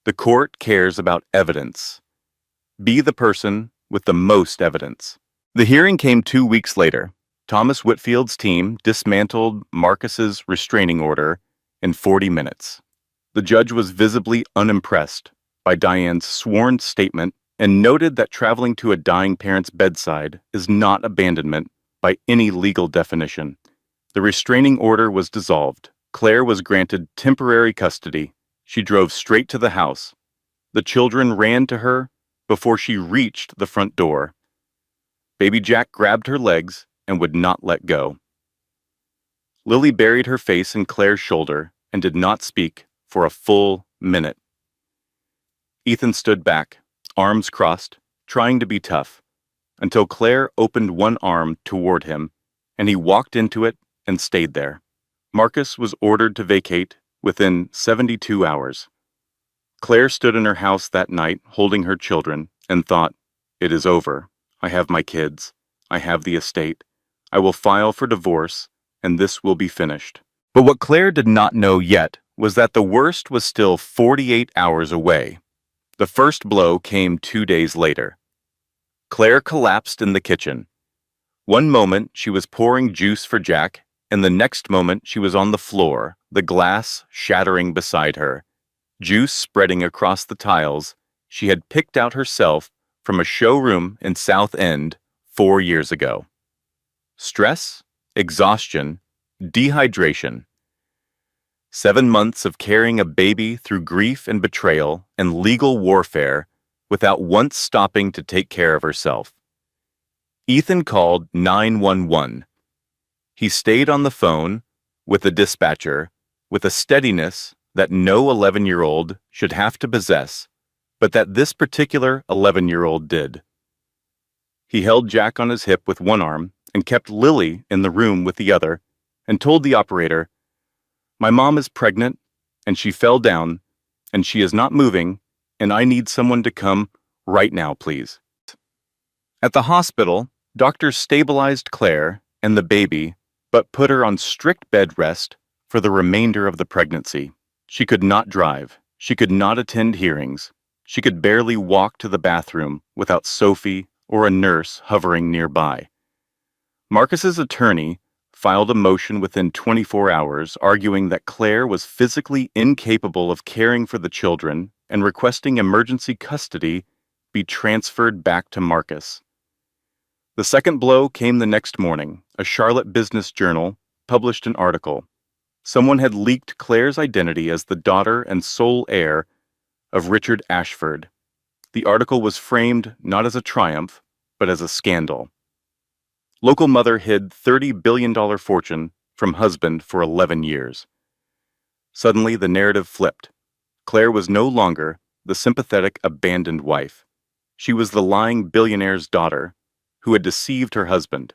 The court cares about evidence. Be the person with the most evidence. The hearing came 2 weeks later. Thomas Whitfield's team dismantled Marcus's restraining order in 40 minutes. The judge was visibly unimpressed by Diane's sworn statement and noted that traveling to a dying parent's bedside is not abandonment by any legal definition. The restraining order was dissolved. Claire was granted temporary custody. She drove straight to the house. The children ran to her before she reached the front door. Baby Jack grabbed her legs and would not let go. Lily buried her face in Claire's shoulder and did not speak for a full minute. Ethan stood back, arms crossed, trying to be tough, until Claire opened one arm toward him, and he walked into it and stayed there. Marcus was ordered to vacate within 72 hours. Claire stood in her house that night holding her children and thought, "It is over. I have my kids. I have the estate. I will file for divorce, and this will be finished." But what Claire did not know yet was that the worst was still 48 hours away. The first blow came 2 days later. Claire collapsed in the kitchen. One moment she was pouring juice for Jack, and the next moment she was on the floor, the glass shattering beside her, juice spreading across the tiles she had picked out herself from a showroom in South End 4 years ago. Stress, exhaustion, dehydration. 7 months of carrying a baby through grief and betrayal and legal warfare without once stopping to take care of herself. Ethan called 911. He stayed on the phone with the dispatcher with a steadiness that no 11-year-old should have to possess, but that this particular 11-year-old did. He held Jack on his hip with one arm and kept Lily in the room with the other, and told the operator, "My mom is pregnant, and she fell down, and she is not moving, and I need someone to come right now, please." At the hospital, doctors stabilized Claire and the baby, but put her on strict bed rest for the remainder of the pregnancy. She could not drive. She could not attend hearings. She could barely walk to the bathroom without Sophie or a nurse hovering nearby. Marcus's attorney filed a motion within 24 hours arguing that Claire was physically incapable of caring for the children and requesting emergency custody be transferred back to Marcus. The second blow came the next morning. A Charlotte Business Journal published an article. Someone had leaked Claire's identity as the daughter and sole heir of Richard Ashford. The article was framed not as a triumph, but as a scandal. Local mother hid $30 billion fortune from husband for 11 years. Suddenly, the narrative flipped. Claire was no longer the sympathetic, abandoned wife. She was the lying billionaire's daughter who had deceived her husband.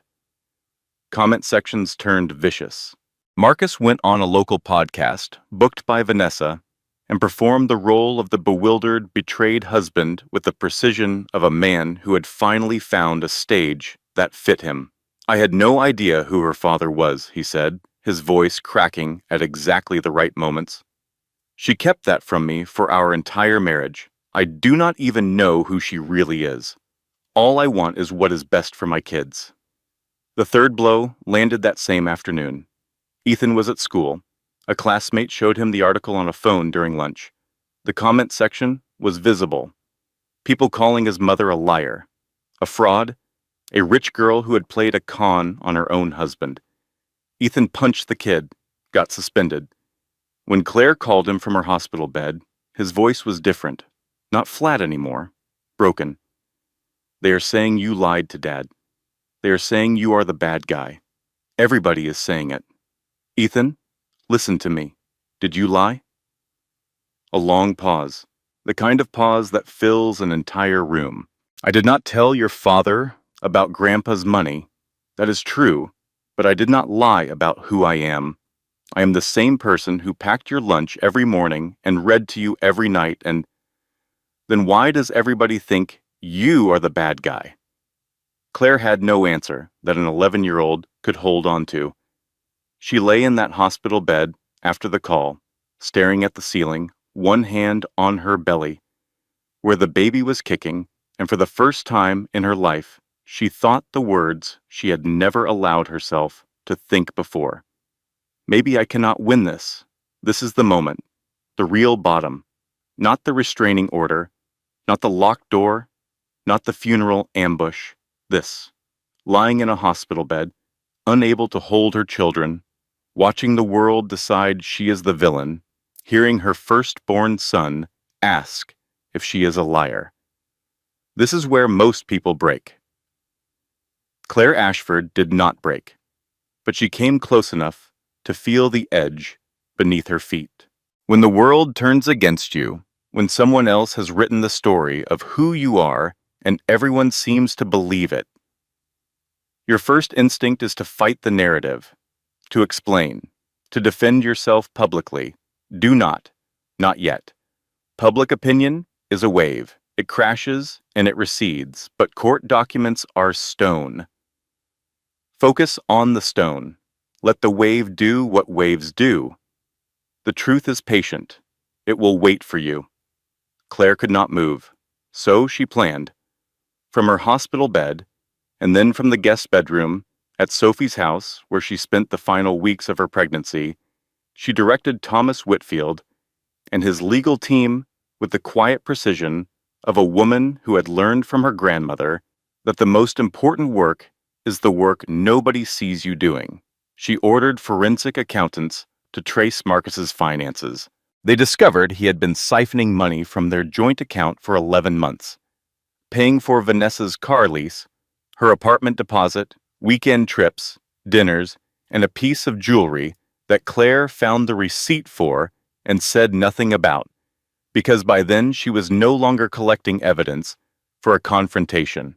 Comment sections turned vicious. Marcus went on a local podcast, booked by Vanessa, and performed the role of the bewildered, betrayed husband with the precision of a man who had finally found a stage that fit him. "I had no idea who her father was," he said, his voice cracking at exactly the right moments. "She kept that from me for our entire marriage. I do not even know who she really is. All I want is what is best for my kids." The third blow landed that same afternoon. Ethan was at school. A classmate showed him the article on a phone during lunch. The comment section was visible. People calling his mother a liar, a fraud, a rich girl who had played a con on her own husband. Ethan punched the kid, got suspended. When Claire called him from her hospital bed, his voice was different, not flat anymore, broken. "They are saying you lied to Dad. They are saying you are the bad guy. Everybody is saying it. Ethan, listen to me. Did you lie?" A long pause, the kind of pause that fills an entire room. "I did not tell your father about Grandpa's money. That is true, but I did not lie about who I am. I am the same person who packed your lunch every morning and read to you every night, and then why does everybody think you are the bad guy?" Claire had no answer that an 11-year-old could hold on to. She lay in that hospital bed after the call, staring at the ceiling, one hand on her belly, where the baby was kicking, and for the first time in her life, she thought the words she had never allowed herself to think before. "Maybe I cannot win this. This is the moment, the real bottom, not the restraining order, not the locked door, not the funeral ambush. This, lying in a hospital bed, unable to hold her children, watching the world decide she is the villain, hearing her firstborn son ask if she is a liar. This is where most people break." Claire Ashford did not break, but she came close enough to feel the edge beneath her feet. When the world turns against you, when someone else has written the story of who you are and everyone seems to believe it, your first instinct is to fight the narrative, to explain, to defend yourself publicly. Do not yet. Public opinion is a wave. It crashes and it recedes, but court documents are stone. Focus on the stone. Let the wave do what waves do. The truth is patient. It will wait for you. Claire could not move, so she planned. From her hospital bed, and then from the guest bedroom at Sophie's house, where she spent the final weeks of her pregnancy, she directed Thomas Whitfield and his legal team with the quiet precision of a woman who had learned from her grandmother that the most important work is the work nobody sees you doing. She ordered forensic accountants to trace Marcus's finances. They discovered he had been siphoning money from their joint account for 11 months, paying for Vanessa's car lease, her apartment deposit, weekend trips, dinners, and a piece of jewelry that Claire found the receipt for and said nothing about, because by then she was no longer collecting evidence for a confrontation.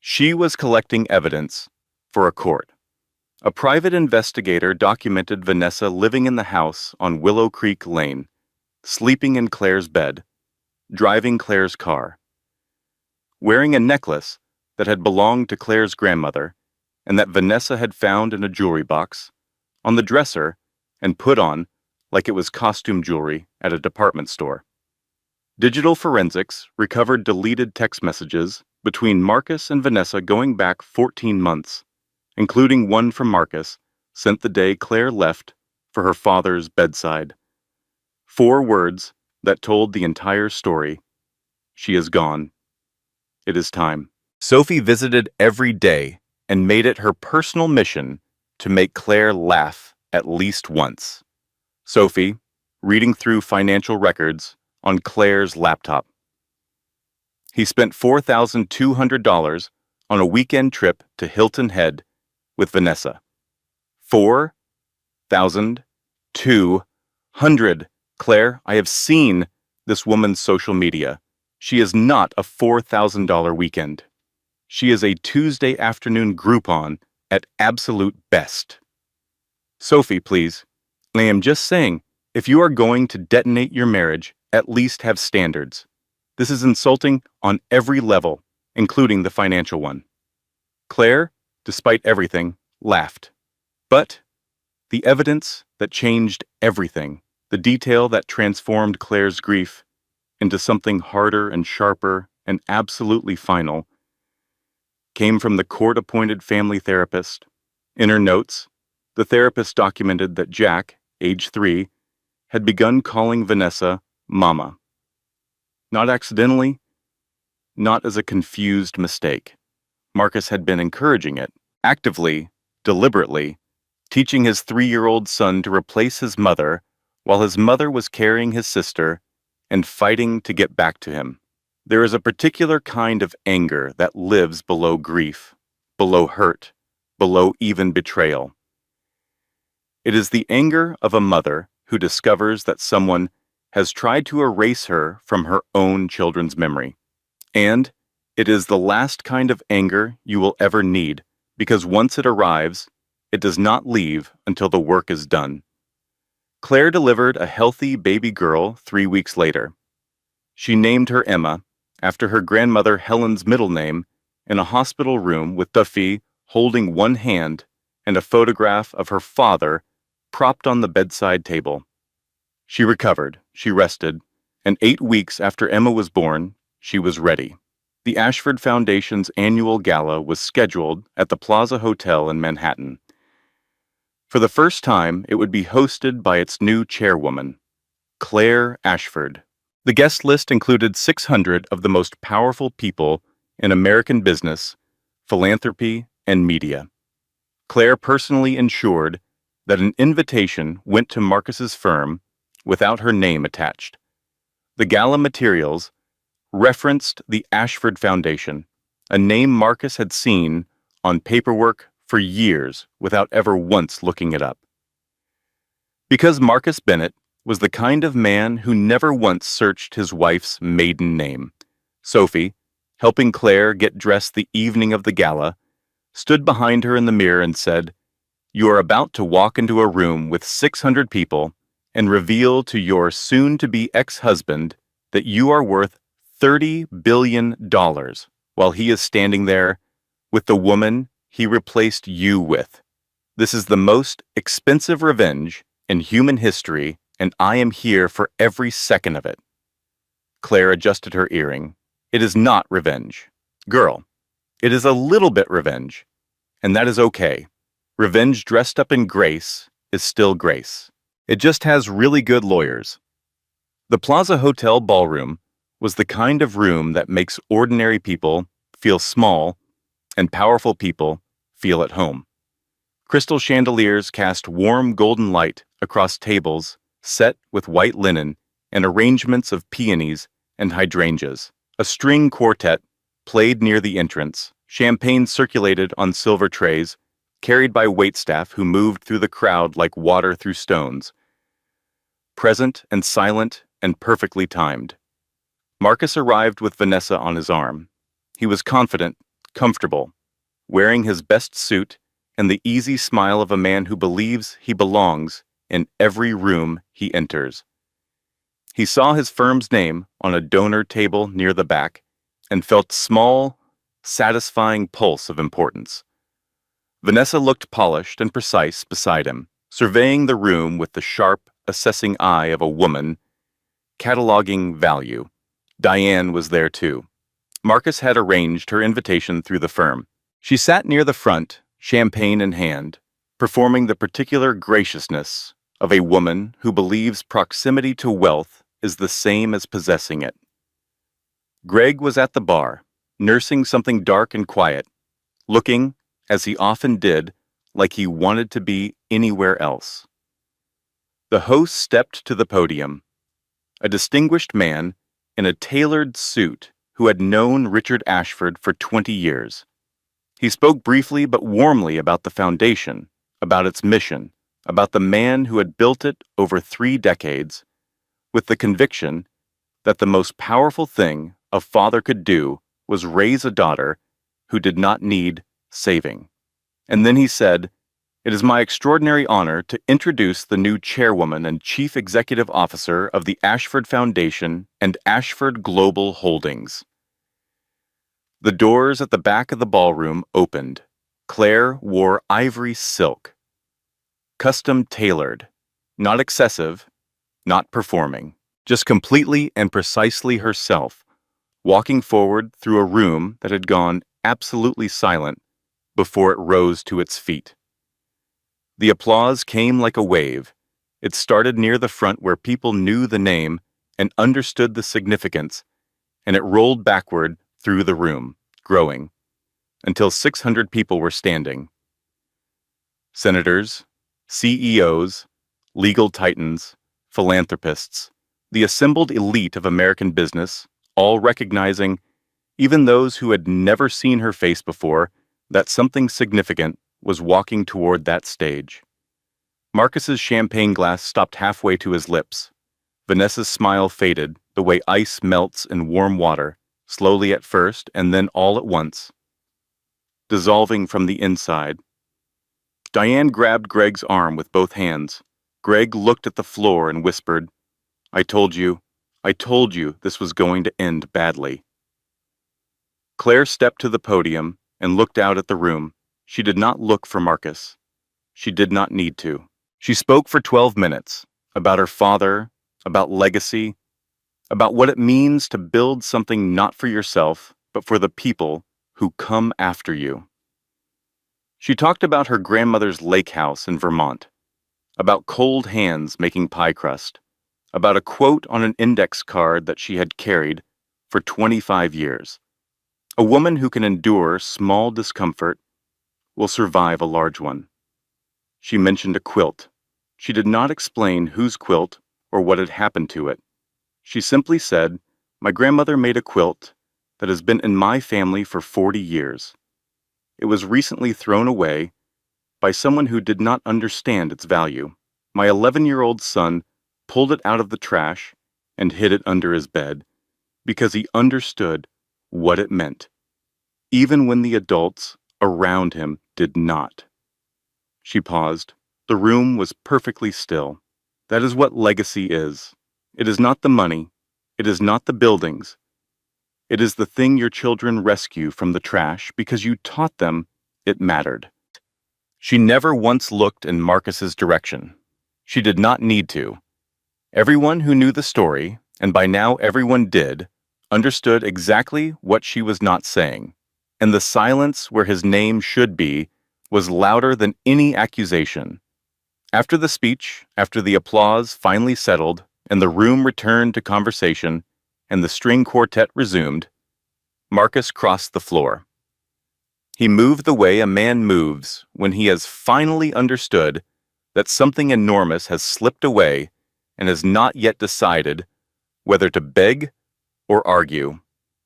She was collecting evidence for a court. A private investigator documented Vanessa living in the house on Willow Creek Lane, sleeping in Claire's bed, driving Claire's car, wearing a necklace that had belonged to Claire's grandmother and that Vanessa had found in a jewelry box, on the dresser, and put on like it was costume jewelry at a department store. Digital forensics recovered deleted text messages between Marcus and Vanessa going back 14 months, including one from Marcus sent the day Claire left for her father's bedside. 4 words that told the entire story. She is gone. It is time. Sophie visited every day and made it her personal mission to make Claire laugh at least once. Sophie, reading through financial records on Claire's laptop. He spent $4,200 on a weekend trip to Hilton Head with Vanessa. $4,200. Claire, I have seen this woman's social media. She is not a $4,000 weekend. She is a Tuesday afternoon Groupon at absolute best. Sophie, please. I am just saying, if you are going to detonate your marriage, at least have standards. This is insulting on every level, including the financial one. Claire, despite everything, laughed. But the evidence that changed everything, the detail that transformed Claire's grief into something harder and sharper and absolutely final, came from the court-appointed family therapist. In her notes, the therapist documented that Jack, age 3, had begun calling Vanessa Mama. Not accidentally, not as a confused mistake. Marcus had been encouraging it, actively, deliberately, teaching his 3-year-old son to replace his mother while his mother was carrying his sister and fighting to get back to him. There is a particular kind of anger that lives below grief, below hurt, below even betrayal. It is the anger of a mother who discovers that someone has tried to erase her from her own children's memory. And it is the last kind of anger you will ever need, because once it arrives, it does not leave until the work is done. Claire delivered a healthy baby girl 3 weeks later. She named her Emma, after her grandmother Helen's middle name, in a hospital room with Duffy holding one hand and a photograph of her father propped on the bedside table. She recovered, she rested, and 8 weeks after Emma was born, she was ready. The Ashford Foundation's annual gala was scheduled at the Plaza Hotel in Manhattan. For the first time, it would be hosted by its new chairwoman, Claire Ashford. The guest list included 600 of the most powerful people in American business, philanthropy, and media. Claire personally ensured that an invitation went to Marcus's firm without her name attached. The gala materials referenced the Ashford Foundation, a name Marcus had seen on paperwork for years without ever once looking it up. Because Marcus Bennett was the kind of man who never once searched his wife's maiden name, Sophie, helping Claire get dressed the evening of the gala, stood behind her in the mirror and said, "You are about to walk into a room with 600 people and reveal to your soon-to-be ex-husband that you are worth $30 billion while he is standing there with the woman he replaced you with. This is the most expensive revenge in human history, and I am here for every second of it." Claire adjusted her earring. "It is not revenge. Girl, it is a little bit revenge, and that is okay. Revenge dressed up in grace is still grace. It just has really good lawyers." The Plaza Hotel ballroom was the kind of room that makes ordinary people feel small and powerful people feel at home. Crystal chandeliers cast warm golden light across tables set with white linen and arrangements of peonies and hydrangeas. A string quartet played near the entrance. Champagne circulated on silver trays, carried by waitstaff who moved through the crowd like water through stones. Present and silent and perfectly timed. Marcus arrived with Vanessa on his arm. He was confident, comfortable, wearing his best suit and the easy smile of a man who believes he belongs in every room he enters. He saw his firm's name on a donor table near the back and felt small, satisfying pulse of importance. Vanessa looked polished and precise beside him, surveying the room with the sharp, assessing eye of a woman, cataloging value. Diane was there too. Marcus had arranged her invitation through the firm. She sat near the front, champagne in hand, performing the particular graciousness of a woman who believes proximity to wealth is the same as possessing it. Greg was at the bar, nursing something dark and quiet, looking, as he often did, like he wanted to be anywhere else. The host stepped to the podium, a distinguished man in a tailored suit who had known Richard Ashford for 20 years. He spoke briefly but warmly about the foundation, about its mission, about the man who had built it over 3 decades, with the conviction that the most powerful thing a father could do was raise a daughter who did not need saving. And then he said, "It is my extraordinary honor to introduce the new chairwoman and chief executive officer of the Ashford Foundation and Ashford Global Holdings." The doors at the back of the ballroom opened. Claire wore ivory silk, custom tailored, not excessive, not performing, just completely and precisely herself, walking forward through a room that had gone absolutely silent before it rose to its feet. The applause came like a wave. It started near the front where people knew the name and understood the significance, and it rolled backward through the room, growing, until 600 people were standing. Senators, CEOs, legal titans, philanthropists, the assembled elite of American business, all recognizing, even those who had never seen her face before, that something significant was walking toward that stage. Marcus's champagne glass stopped halfway to his lips. Vanessa's smile faded the way ice melts in warm water, slowly at first and then all at once, dissolving from the inside. Diane grabbed Greg's arm with both hands. Greg looked at the floor and whispered, I told you this was going to end badly. Claire stepped to the podium and looked out at the room. She did not look for Marcus. She did not need to. She spoke for 12 minutes about her father, about legacy, about what it means to build something not for yourself, but for the people who come after you. She talked about her grandmother's lake house in Vermont, about cold hands making pie crust, about a quote on an index card that she had carried for 25 years. A woman who can endure small discomfort will survive a large one. She mentioned a quilt. She did not explain whose quilt or what had happened to it. She simply said, my grandmother made a quilt that has been in my family for 40 years. It was recently thrown away by someone who did not understand its value. My 11-year-old son pulled it out of the trash and hid it under his bed because he understood what it meant, even when the adults around him did not. She paused. The room was perfectly still. That is what legacy is. It is not the money. It is not the buildings. It is the thing your children rescue from the trash because you taught them it mattered. She never once looked in Marcus's direction. She did not need to. Everyone who knew the story, and by now everyone did, understood exactly what she was not saying, and the silence where his name should be was louder than any accusation. After the speech, after the applause finally settled, and the room returned to conversation, and the string quartet resumed, Marcus crossed the floor. He moved the way a man moves when he has finally understood that something enormous has slipped away and has not yet decided whether to beg or argue.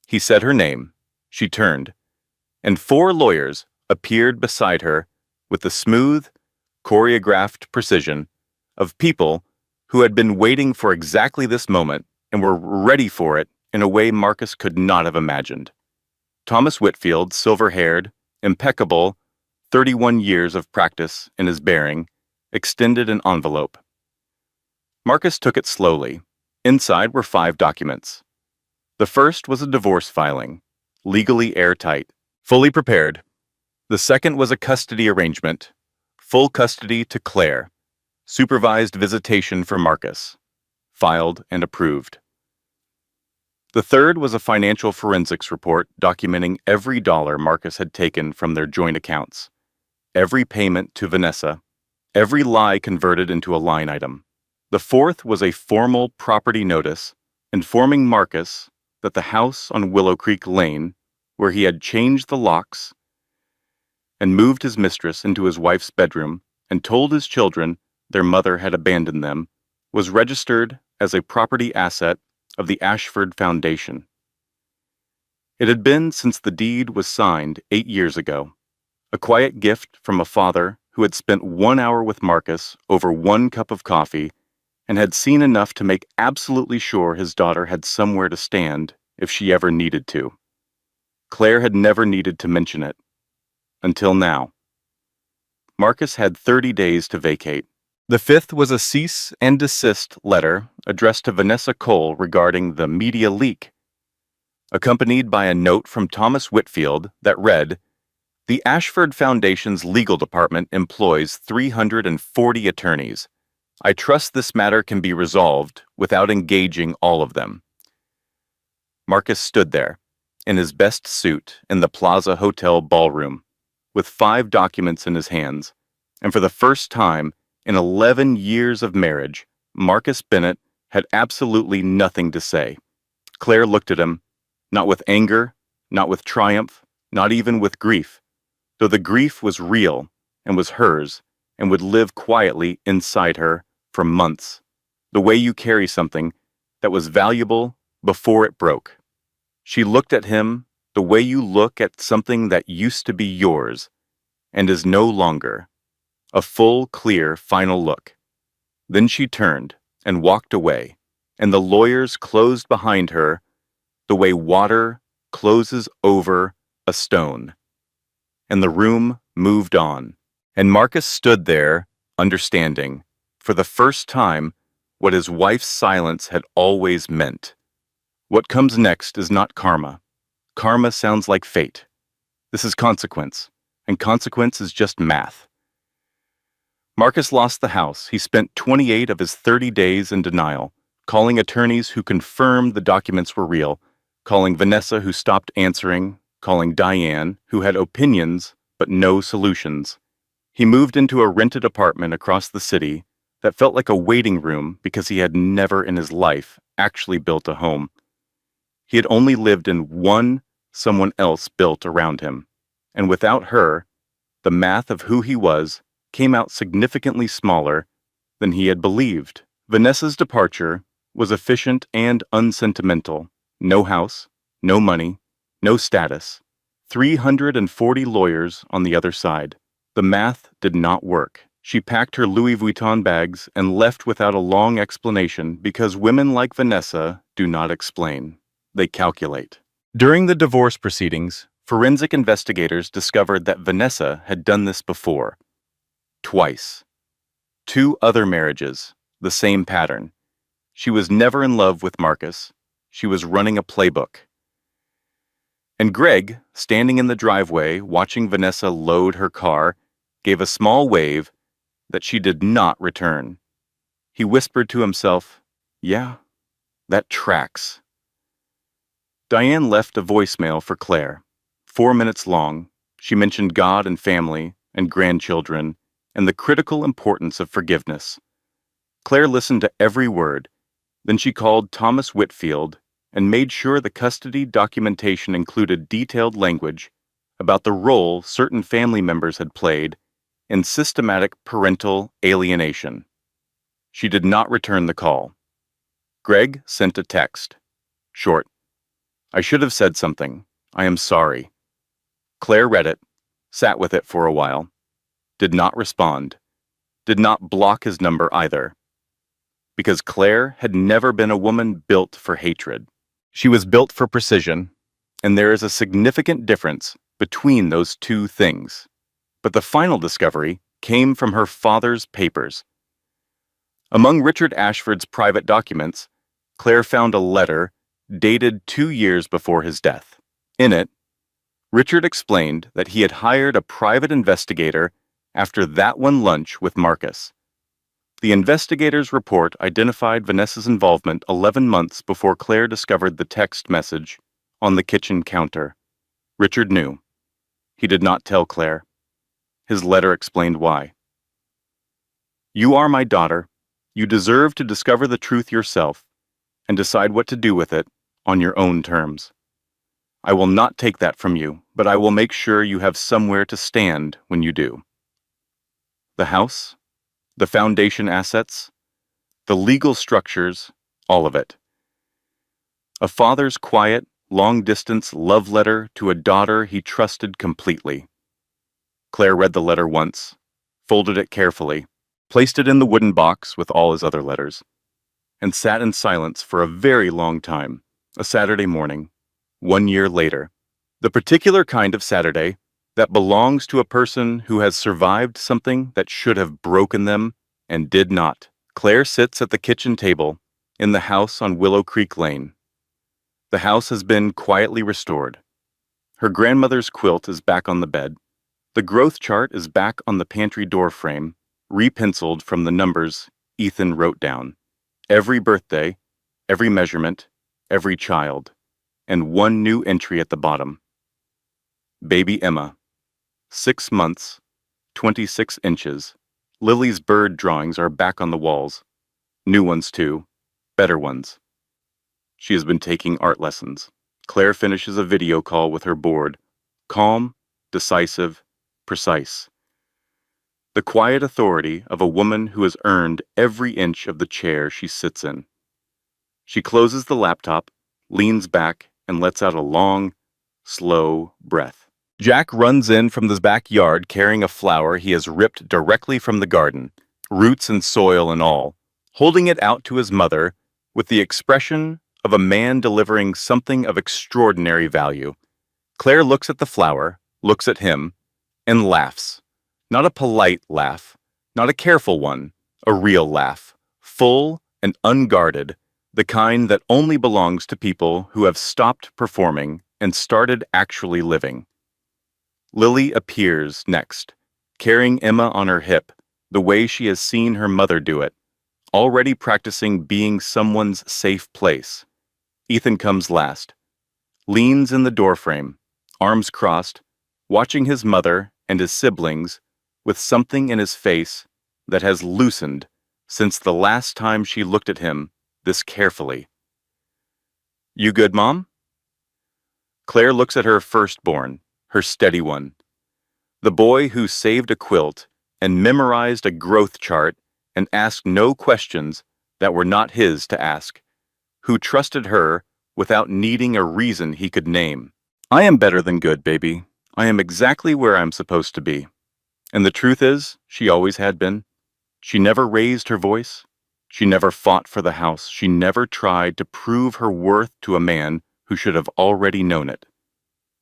He said her name. She turned, and 4 lawyers appeared beside her with the smooth, choreographed precision of people who had been waiting for exactly this moment and were ready for it in a way Marcus could not have imagined. Thomas Whitfield, silver-haired, impeccable, 31 years of practice in his bearing, extended an envelope. Marcus took it slowly. Inside were 5 documents. The first was a divorce filing, legally airtight, fully prepared. The second was a custody arrangement, full custody to Claire, supervised visitation for Marcus, filed and approved. The third was a financial forensics report documenting every dollar Marcus had taken from their joint accounts, every payment to Vanessa, every lie converted into a line item. The fourth was a formal property notice informing Marcus that the house on Willow Creek Lane, where he had changed the locks and moved his mistress into his wife's bedroom and told his children their mother had abandoned them, was registered as a property asset of the Ashford Foundation. It had been since the deed was signed 8 years ago, a quiet gift from a father who had spent 1 hour with Marcus over 1 cup of coffee and had seen enough to make absolutely sure his daughter had somewhere to stand if she ever needed to. Claire had never needed to mention it. Until now. Marcus had 30 days to vacate. The 5th was a cease and desist letter addressed to Vanessa Cole regarding the media leak, accompanied by a note from Thomas Whitfield that read, the Ashford Foundation's legal department employs 340 attorneys. I trust this matter can be resolved without engaging all of them. Marcus stood there, in his best suit in the Plaza Hotel ballroom, with 5 documents in his hands, and for the first time in 11 years of marriage, Marcus Bennett had absolutely nothing to say. Claire looked at him, not with anger, not with triumph, not even with grief, though the grief was real and was hers and would live quietly inside her for months, the way you carry something that was valuable before it broke. She looked at him the way you look at something that used to be yours and is no longer, a full, clear, final look. Then she turned and walked away, and the lawyers closed behind her the way water closes over a stone. And the room moved on, and Marcus stood there, understanding, for the first time, what his wife's silence had always meant. What comes next is not karma. Karma sounds like fate. This is consequence, and consequence is just math. Marcus lost the house. He spent 28 of his 30 days in denial, calling attorneys who confirmed the documents were real, calling Vanessa who stopped answering, calling Diane who had opinions but no solutions. He moved into a rented apartment across the city that felt like a waiting room because he had never in his life actually built a home. He had only lived in one someone else built around him, and without her, the math of who he was came out significantly smaller than he had believed. Vanessa's departure was efficient and unsentimental. No house, no money, no status. 340 lawyers on the other side. The math did not work. She packed her Louis Vuitton bags and left without a long explanation because women like Vanessa do not explain. They calculate. During the divorce proceedings, forensic investigators discovered that Vanessa had done this before. Twice. 2 other marriages, the same pattern. She was never in love with Marcus. She was running a playbook. And Greg, standing in the driveway watching Vanessa load her car, gave a small wave that she did not return. He whispered to himself, "Yeah, that tracks." Diane left a voicemail for Claire. 4 minutes long. She mentioned God and family and grandchildren and the critical importance of forgiveness. Claire listened to every word. Then she called Thomas Whitfield and made sure the custody documentation included detailed language about the role certain family members had played in systematic parental alienation. She did not return the call. Greg sent a text. Short. "I should have said something. I am sorry." Claire read it, sat with it for a while, did not respond, did not block his number either. Because Claire had never been a woman built for hatred. She was built for precision, and there is a significant difference between those two things. But the final discovery came from her father's papers. Among Richard Ashford's private documents, Claire found a letter dated 2 years before his death. In it, Richard explained that he had hired a private investigator after that one lunch with Marcus. The investigator's report identified Vanessa's involvement 11 months before Claire discovered the text message on the kitchen counter. Richard knew. He did not tell Claire. His letter explained why. "You are my daughter. You deserve to discover the truth yourself and decide what to do with it on your own terms. I will not take that from you, but I will make sure you have somewhere to stand when you do." The house, the foundation assets, the legal structures, all of it. A father's quiet, long-distance love letter to a daughter he trusted completely. Claire read the letter once, folded it carefully, placed it in the wooden box with all his other letters, and sat in silence for a very long time, a Saturday morning, 1 year later. The particular kind of Saturday that belongs to a person who has survived something that should have broken them and did not. Claire sits at the kitchen table in the house on Willow Creek Lane. The house has been quietly restored. Her grandmother's quilt is back on the bed. The growth chart is back on the pantry door frame, repenciled from the numbers Ethan wrote down. Every birthday, every measurement, every child, and one new entry at the bottom. Baby Emma. 6 months, 26 inches. Lily's bird drawings are back on the walls. New ones too, better ones. She has been taking art lessons. Claire finishes a video call with her board. Calm, decisive, precise. The quiet authority of a woman who has earned every inch of the chair she sits in. She closes the laptop, leans back, and lets out a long, slow breath. Jack runs in from the backyard carrying a flower he has ripped directly from the garden, roots and soil and all, holding it out to his mother with the expression of a man delivering something of extraordinary value. Claire looks at the flower, looks at him, and laughs. Not a polite laugh, not a careful one, A real laugh, full and unguarded, the kind that only belongs to people who have stopped performing and started actually living. Lily appears next, carrying Emma on her hip, the way she has seen her mother do it, already practicing being someone's safe place. Ethan comes last, leans in the doorframe, arms crossed, watching his mother and his siblings with something in his face that has loosened since the last time she looked at him this carefully. "You good, Mom?" Claire looks at her firstborn, her steady one. The boy who saved a quilt and memorized a growth chart and asked no questions that were not his to ask, who trusted her without needing a reason he could name. "I am better than good, baby. I am exactly where I'm supposed to be." And the truth is, she always had been. She never raised her voice. She never fought for the house. She never tried to prove her worth to a man who should have already known it.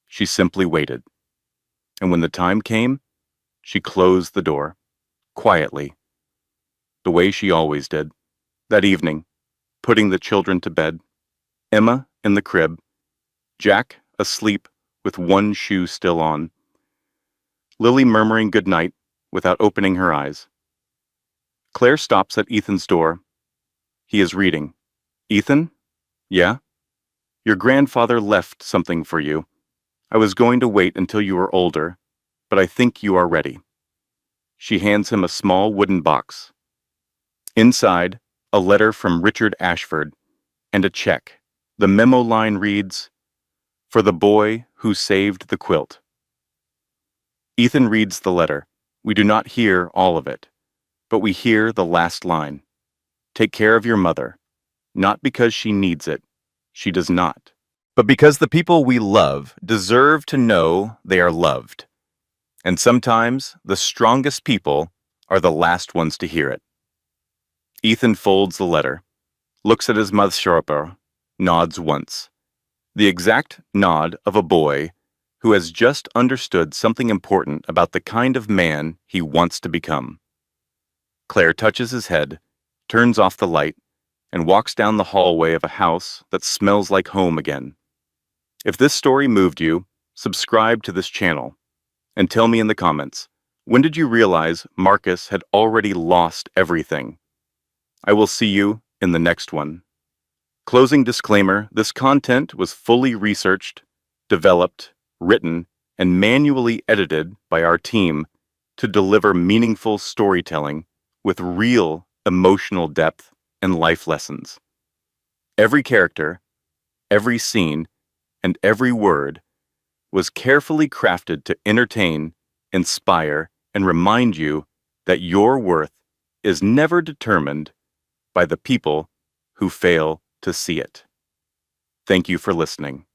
She simply waited. And when the time came, she closed the door, quietly, the way she always did. That evening, putting the children to bed, Emma in the crib, Jack asleep with one shoe still on, Lily murmuring goodnight without opening her eyes. Claire stops at Ethan's door. He is reading. "Ethan? Yeah? Your grandfather left something for you. I was going to wait until you were older, but I think you are ready." She hands him a small wooden box. Inside, a letter from Richard Ashford and a check. The memo line reads, "For the boy who saved the quilt." Ethan reads the letter. We do not hear all of it, but we hear the last line. "Take care of your mother, not because she needs it, she does not, but because the people we love deserve to know they are loved." And sometimes the strongest people are the last ones to hear it. Ethan folds the letter, looks at his mother, nods once. The exact nod of a boy who has just understood something important about the kind of man he wants to become. Claire touches his head, turns off the light, and walks down the hallway of a house that smells like home again. If this story moved you, subscribe to this channel, and tell me in the comments, when did you realize Marcus had already lost everything? I will see you in the next one. Closing disclaimer, this content was fully researched, developed, written, and manually edited by our team to deliver meaningful storytelling with real emotional depth and life lessons. Every character, every scene, and every word was carefully crafted to entertain, inspire, and remind you that your worth is never determined by the people who fail to see it. Thank you for listening.